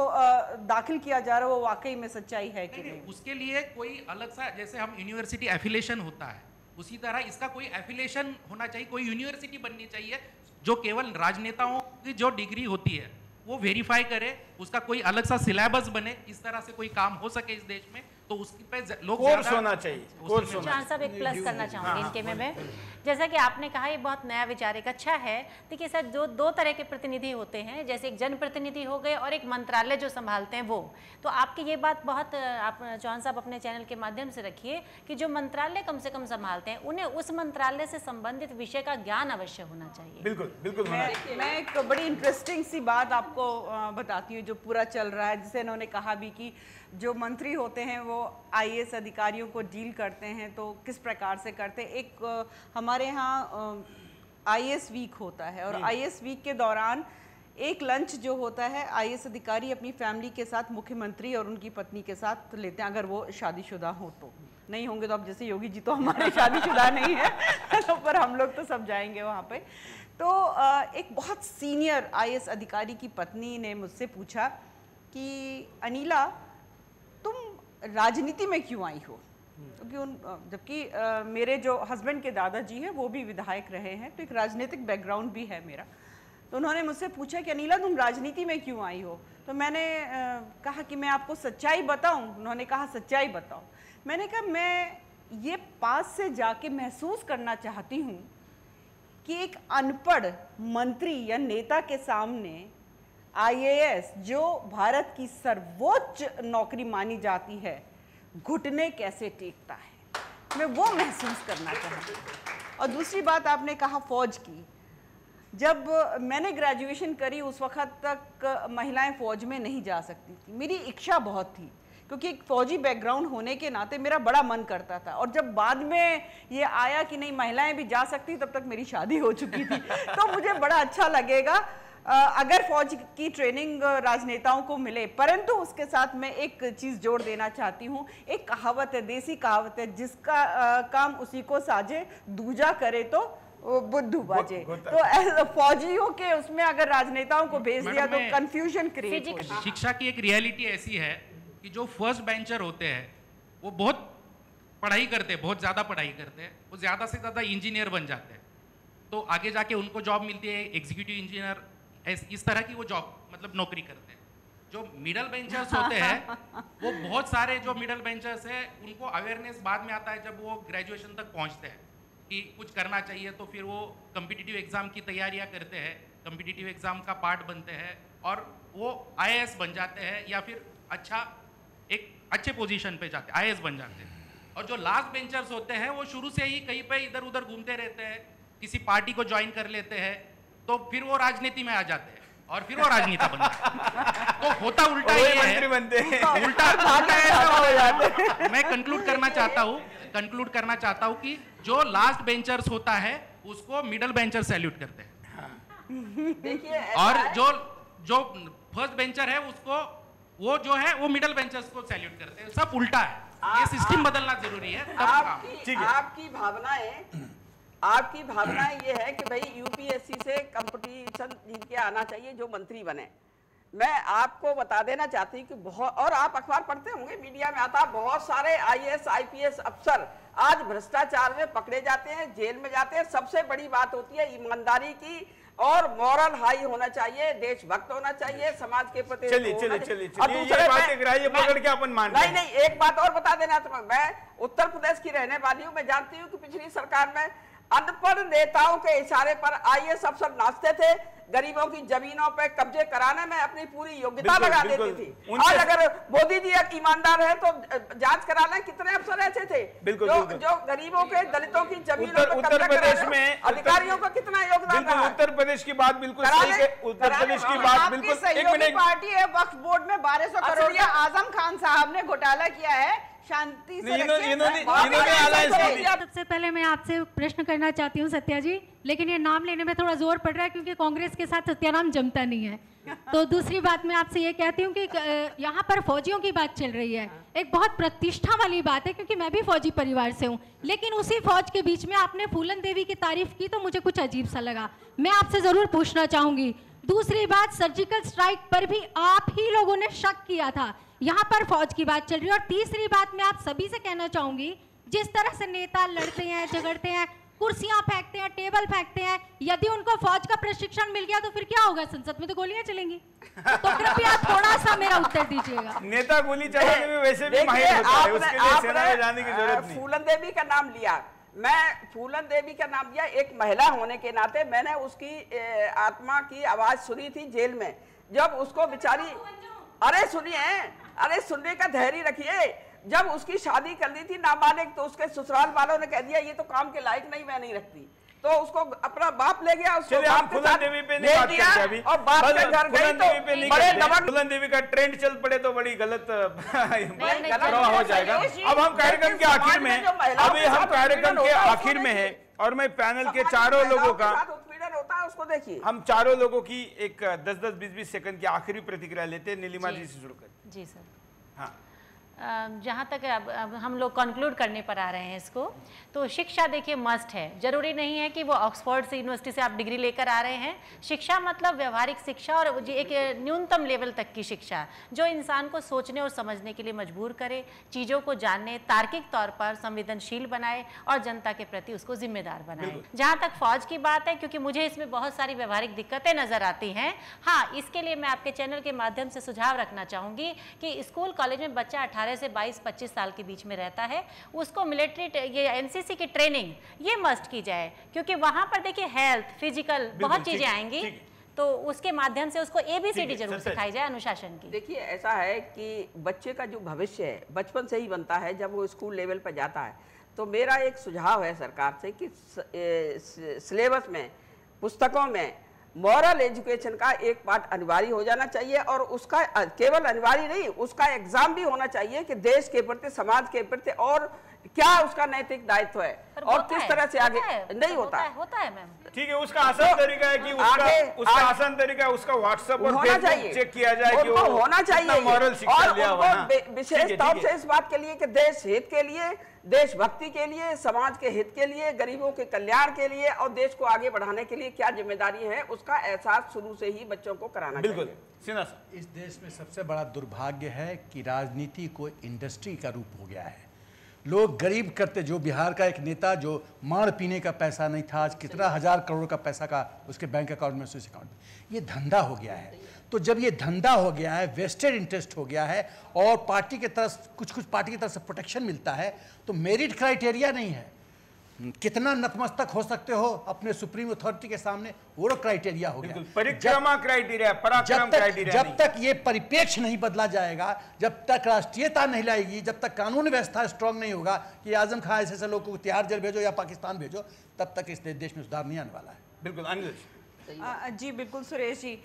दाखिल किया जा रहा है वो वाकई में सच्चाई है कि नहीं। उसके लिए कोई अलग सा, जैसे हम यूनिवर्सिटी एफिलिएशन होता है, उसी तरह इसका कोई एफिलिएशन होना चाहिए, कोई यूनिवर्सिटी बननी चाहिए जो केवल राजनेताओं की जो डिग्री होती है वो वेरीफाई करे, उसका कोई अलग सा सिलेबस बने, इस तरह से कोई काम हो सके इस देश में, तो उसकी पे लोग कोर्स होना चाहिए। चौहान साहब एक प्लस करना चाहूँगी इनके में मैं, जैसा कि आपने कहा ये बहुत नया विचार एक अच्छा है। देखिए सर, दो तरह के प्रतिनिधि होते हैं, जैसे एक जनप्रतिनिधि हो गए और एक मंत्रालय जो संभालते हैं वो। तो आपकी ये बात बहुत, आप चौहान साहब अपने चैनल के माध्यम से रखिए कि जो मंत्रालय कम से कम संभालते हैं उन्हें उस मंत्रालय से संबंधित विषय का ज्ञान अवश्य होना चाहिए। बिल्कुल बिल्कुल। मैं एक बड़ी इंटरेस्टिंग सी बात आपको बताती हूँ जो पूरा चल रहा है, जिसे इन्होंने कहा भी कि जो मंत्री होते हैं वो आईएएस अधिकारियों को डील करते हैं, तो किस प्रकार से करते हैं। एक हमारे यहाँ आईएएस वीक होता है, और आईएएस वीक के दौरान एक लंच जो होता है आईएएस अधिकारी अपनी फैमिली के साथ, मुख्यमंत्री और उनकी पत्नी के साथ लेते हैं, अगर वो शादीशुदा हो तो। नहीं होंगे तो अब जैसे योगी जी तो हमारे शादीशुदा नहीं है तो पर हम लोग तो सब जाएंगे वहाँ पे। तो एक बहुत सीनियर आईएएस अधिकारी की पत्नी ने मुझसे पूछा कि अनिला, तुम राजनीति में क्यों आई हो? क्योंकि जबकि मेरे जो हस्बैंड के दादाजी हैं वो भी विधायक रहे हैं, तो एक राजनीतिक बैकग्राउंड भी है मेरा। तो उन्होंने मुझसे पूछा कि अनिला तुम राजनीति में क्यों आई हो? तो मैंने कहा कि मैं आपको सच्चाई बताऊं। उन्होंने कहा सच्चाई बताओ। मैंने कहा मैं ये पास से जाके महसूस करना चाहती हूँ कि एक अनपढ़ मंत्री या नेता के सामने आईएएस, जो भारत की सर्वोच्च नौकरी मानी जाती है, घुटने कैसे टेकता है, मैं वो महसूस करना चाहती हूँ। और दूसरी बात आपने कहा फौज की, जब मैंने ग्रेजुएशन करी उस वक्त तक महिलाएं फौज में नहीं जा सकती थी। मेरी इच्छा बहुत थी, क्योंकि एक फौजी बैकग्राउंड होने के नाते मेरा बड़ा मन करता था। और जब बाद में ये आया कि नहीं महिलाएं भी जा सकती, तब तक मेरी शादी हो चुकी थी। तो मुझे बड़ा अच्छा लगेगा अगर फौज की ट्रेनिंग राजनेताओं को मिले। परंतु उसके साथ मैं एक चीज़ जोड़ देना चाहती हूँ। एक कहावत है, देसी कहावत है, जिसका काम उसी को साजे, दूजा करे तो बुद्धू बाजे। तो फौजियों के उसमें अगर राजनेताओं को भेज दिया तो कंफ्यूजन क्रिएट हो जाए। शिक्षा की एक रियलिटी ऐसी है कि जो फर्स्ट बेंचर होते हैं वो बहुत पढ़ाई करते हैं, बहुत ज़्यादा पढ़ाई करते हैं, वो ज़्यादा से ज़्यादा इंजीनियर बन जाते हैं। तो आगे जाके उनको जॉब मिलती है एग्जीक्यूटिव इंजीनियर, इस तरह की वो जॉब मतलब नौकरी करते हैं। जो मिडल बेंचर्स होते हैं वो बहुत सारे जो मिडल बेंचर्स हैं उनको अवेयरनेस बाद में आता है जब वो ग्रेजुएशन तक पहुंचते हैं कि कुछ करना चाहिए, तो फिर वो कम्पिटिटिव एग्जाम की तैयारियां करते हैं, कम्पिटिटिव एग्जाम का पार्ट बनते हैं और वो आईएएस बन जाते हैं या फिर एक अच्छे पोजीशन पे जाते हैं, आईएएस बन जाते हैं। और जो लास्ट बेंचर्स होते हैं वो शुरू से ही कहीं पे इधर उधर घूमते रहते हैं, किसी पार्टी को ज्वाइन कर लेते हैं, तो फिर वो राजनीति में आ जाते हैं और फिर वो राजनेता बन जाते हैं। तो होता उल्टा ये है, उल्टा मैं कंक्लूड करना चाहता हूँ कि जो लास्ट बेंचर्स होता है उसको मिडल बेंचर सैल्यूट करते हैं और जो फर्स्ट बेंचर है उसको वो जो है वो मिडल बेंचर्स को सैल्यूट करते हैं। सब उल्टा है, ये सिस्टम बदलना जरूरी है। आपकी भावनाएं ये है कि भाई यूपीएससी से कंपटीशन जीत के आना चाहिए जो मंत्री बने। मैं आपको बता देना चाहती हूँ कि बहुत, और आप अखबार पढ़ते होंगे, मीडिया में आता, बहुत सारे आईएएस आईपीएस अफसर आज भ्रष्टाचार में पकड़े जाते हैं, जेल में जाते हैं। सबसे बड़ी बात होती है ईमानदारी की और मॉरल हाई होना चाहिए, देशभक्त होना चाहिए, समाज के प्रति। चलिए ये बात एक रही है, पकड़ के अपन मान नहीं, एक बात और बता देना तुम्हें, मैं उत्तर प्रदेश की रहने वाली हूँ, मैं जानती हूँ कि पिछली सरकार में अनपढ़ नेताओं के इशारे पर आईएएस अफसर नाचते थे, गरीबों की जमीनों पे कब्जे कराने में अपनी पूरी योग्यता लगा देती थी। आज अगर मोदी जी एक ईमानदार है तो जांच करा लें, कितने अफसर ऐसे थे जो गरीबों के, दलितों की जमीनों पे उत्तर प्रदेश में अधिकारियों का कितना योगदान रहा। उत्तर प्रदेश की बात बिल्कुल सही है, उत्तर प्रदेश की बात बिल्कुल। एक मिनट, पार्टी है, वक्फ बोर्ड में 1200 करोड़ का आजम खान साहब ने घोटाला किया है, शांति से सबसे पहले मैं आपसे प्रश्न करना चाहती हूँ सत्या जी, लेकिन ये नाम लेने में थोड़ा जोर पड़ रहा है क्योंकि कांग्रेस के साथ सत्यानाम जमता नहीं है। तो दूसरी बात मैं आपसे ये कहती हूँ कि यहाँ पर फौजियों की बात चल रही है, एक बहुत प्रतिष्ठा वाली बात है क्योंकि मैं भी फौजी परिवार से हूँ, लेकिन उसी फौज के बीच में आपने फूलन देवी की तारीफ की तो मुझे कुछ अजीब सा लगा। मैं आपसे जरूर पूछना चाहूंगी। दूसरी बात, सर्जिकल स्ट्राइक पर भी आप ही लोगों ने शक किया था, यहाँ पर फौज की बात चल रही है। और तीसरी बात मैं आप सभी से कहना चाहूंगी, जिस तरह से नेता लड़ते हैं, झगड़ते हैं, कुर्सियां फेंकते हैं, टेबल फेंकते हैं, यदि उनको फौज का प्रशिक्षण मिल गया तो फिर क्या होगा? संसद में तो गोलियां चलेंगी। तो कृपया थोड़ा सा मेरा उत्तर दीजिएगा। नेता गोली चलाने में वैसे भी माहिर होता है, उसके लिए सेना में जाने की जरूरत नहीं। फूलन देवी का नाम लिया, मैं फूलन देवी का नाम लिया, एक महिला होने के नाते मैंने उसकी आत्मा की आवाज सुनी थी जेल में, जब उसको बेचारी, अरे सुनने का धैर्य रखिए, जब उसकी शादी कर दी थी नाबालिग तो उसके ससुराल वालों ने कह दिया ये तो काम के लायक नहीं, मैं नहीं रखती, तो उसको अपना बाप ले गया, उसको बाप के साथ देवी पे नहीं बात करते अभी, और बाप के घर गई तो बड़े दबंग। फूलन देवी का ट्रेंड चल पड़े तो बड़ी गलत हो जाएगा। अब हम कार्यक्रम के आखिर में, अभी हम कार्यक्रम के आखिर में है और मैं पैनल के चारों लोगों का उत्पीड़न होता है उसको देखिए, हम चारों लोगों की एक 10-10, 20-20 सेकंड की आखिरी प्रतिक्रिया लेते हैं। नीलिमा जी से शुरू कर। जी सर। हाँ, जहाँ तक अब हम लोग कंक्लूड करने पर आ रहे हैं इसको, तो शिक्षा देखिए मस्ट है, जरूरी नहीं है कि वो ऑक्सफोर्ड से, यूनिवर्सिटी से आप डिग्री लेकर आ रहे हैं। शिक्षा मतलब व्यवहारिक शिक्षा और एक न्यूनतम लेवल तक की शिक्षा जो इंसान को सोचने और समझने के लिए मजबूर करे, चीज़ों को जानने, तार्किक तौर पर संवेदनशील बनाए और जनता के प्रति उसको जिम्मेदार बनाए। जहाँ तक फौज की बात है, क्योंकि मुझे इसमें बहुत सारी व्यवहारिक दिक्कतें नजर आती हैं, हाँ, इसके लिए मैं आपके चैनल के माध्यम से सुझाव रखना चाहूँगी कि स्कूल कॉलेज में बच्चा 18 से 22-25 साल के बीच में रहता है, उसको मिलिट्री, ये एनसीसी की ट्रेनिंग ये मस्ट की जाए, क्योंकि वहां पर देखिए हेल्थ, फिजिकल बहुत चीजें आएंगी, तो उसके माध्यम से उसको ABCD जरूर सिखाई जाए अनुशासन की। देखिए ऐसा है कि बच्चे का जो भविष्य है बचपन से ही बनता है, जब वो स्कूल लेवल पर जाता है, तो मेरा एक सुझाव है सरकार से कि सिलेबस में, पुस्तकों में मॉरल एजुकेशन का एक पार्ट अनिवार्य हो जाना चाहिए, और उसका केवल अनिवार्य नहीं, उसका एग्जाम भी होना चाहिए कि देश के प्रति, समाज के प्रति और क्या उसका नैतिक दायित्व है और किस तरह से आगे नहीं होता है मैम। ठीक है, उसका आसान तरीका है कि उसका आसान तरीका है, उसका व्हाट्सएप और फेसबुक चेक किया जाए कि वो होना चाहिए, मॉरल शिक्षा लिया हुआ है। विशेष तौर से इस बात के लिए कि देश हित के लिए, देशभक्ति के लिए, समाज के हित के लिए, गरीबों के कल्याण के लिए और देश को आगे बढ़ाने के लिए क्या जिम्मेदारी है, उसका एहसास शुरू से ही बच्चों को कराना चाहिए। बिल्कुल। इस देश में सबसे बड़ा दुर्भाग्य है कि राजनीति को इंडस्ट्री का रूप हो गया है। लोग गरीब करते, जो बिहार का एक नेता जो मार पीने का पैसा नहीं था, आज कितना 1000 करोड़ का पैसा का उसके बैंक अकाउंट में, स्विस अकाउंट में, ये धंधा हो गया है। तो जब ये धंधा हो गया है, वेस्टेड इंटरेस्ट हो गया है और पार्टी के तरफ, कुछ पार्टी की तरफ से प्रोटेक्शन मिलता है, तो मेरिट क्राइटेरिया नहीं है, कितना नतमस्तक हो सकते हो अपने सुप्रीम अथॉरिटी के सामने, वो क्राइटेरिया हो गया, परिक्रमा क्राइटेरिया, पराक्रम क्राइटेरिया। जब तक ये परिप्रेक्ष्य नहीं बदला जाएगा, जब तक राष्ट्रीयता नहीं लाएगी, जब तक कानून व्यवस्था स्ट्रांग नहीं होगा कि आजम खान ऐसे लोगों को तिहाड़ जेल भेजो या पाकिस्तान भेजो, तब तक इस देश में सुधार नहीं आने वाला है। बिल्कुल जी बिल्कुल सुरेश जी,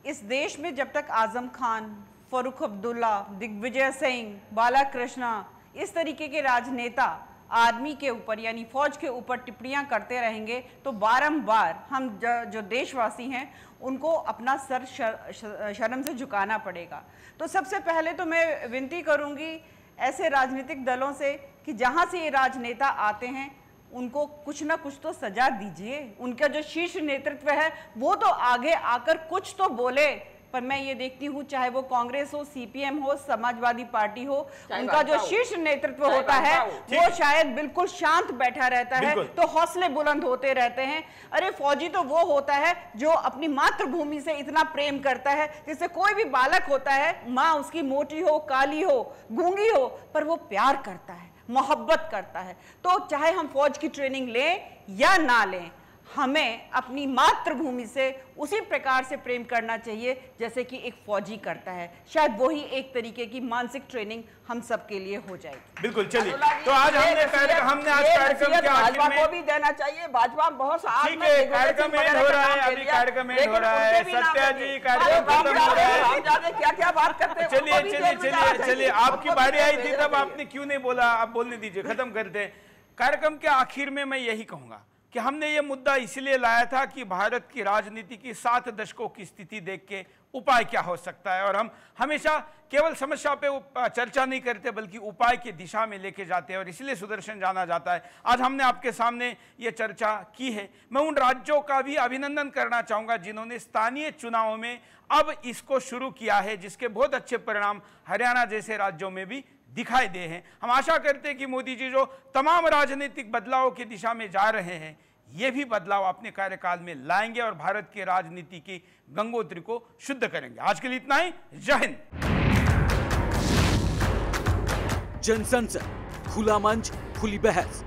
इस देश में जब तक आजम खान, फारूक अब्दुल्ला, दिग्विजय सिंह, बालाकृष्णा, इस तरीके के राजनेता आर्मी के ऊपर यानी फौज के ऊपर टिप्पणियां करते रहेंगे, तो बारंबार हम जो देशवासी हैं उनको अपना सर शर्म से झुकाना पड़ेगा। तो सबसे पहले तो मैं विनती करूंगी ऐसे राजनीतिक दलों से कि जहां से ये राजनेता आते हैं उनको कुछ ना कुछ तो सजा दीजिए, उनका जो शीर्ष नेतृत्व है वो तो आगे आकर कुछ तो बोले, पर मैं ये देखती हूँ चाहे वो कांग्रेस हो, सीपीएम हो, समाजवादी पार्टी हो, चाहे उनका जो भाजपा हो, शीर्ष नेतृत्व चाहे होता है भाजपा हो, वो शायद बिल्कुल शांत बैठा रहता है, बिल्कुल। तो हौसले बुलंद होते रहते हैं। अरे फौजी तो वो होता है जो अपनी मातृभूमि से इतना प्रेम करता है, जैसे कोई भी बालक होता है, माँ उसकी मोटी हो, काली हो, गूंगी हो, पर वो प्यार करता है, मोहब्बत करता है। तो चाहे हम फौज की ट्रेनिंग लें या ना लें, हमें अपनी मातृभूमि से उसी प्रकार से प्रेम करना चाहिए जैसे कि एक फौजी करता है। शायद वही एक तरीके की मानसिक ट्रेनिंग हम सबके लिए हो जाएगी। बिल्कुल, चलिए तो आज हमने आज कार्यक्रम के आखिर भाजपा में को भी देना चाहिए। भाजपा बहुत ठीक है, कार्यक्रम एंड हो रहा है, अभी कार्यक्रम एंड हो रहा है। सत्या जी, कार्यक्रम खत्म हो रहा है। क्या क्या बात करते हैं। चलिए चलिए चलिए चलिए, आपकी बारी आई थी तब आपने क्यों नहीं बोला, आप बोलने दीजिए, खत्म करते हैं। कार्यक्रम के आखिर में मैं यही कहूंगा कि हमने ये मुद्दा इसलिए लाया था कि भारत की राजनीति की 7 दशकों की स्थिति देख के उपाय क्या हो सकता है, और हम हमेशा केवल समस्या पे चर्चा नहीं करते बल्कि उपाय की दिशा में लेके जाते हैं, और इसलिए सुदर्शन जाना जाता है। आज हमने आपके सामने ये चर्चा की है। मैं उन राज्यों का भी अभिनंदन करना चाहूँगा जिन्होंने स्थानीय चुनावों में अब इसको शुरू किया है, जिसके बहुत अच्छे परिणाम हरियाणा जैसे राज्यों में भी दिखाई दे हैं। हम आशा करते हैं कि मोदी जी जो तमाम राजनीतिक बदलाव की दिशा में जा रहे हैं, ये भी बदलाव अपने कार्यकाल में लाएंगे और भारत की राजनीति की गंगोत्री को शुद्ध करेंगे। आज के लिए इतना ही। जय हिंद। जनसंसद, खुला मंच, खुली बहस।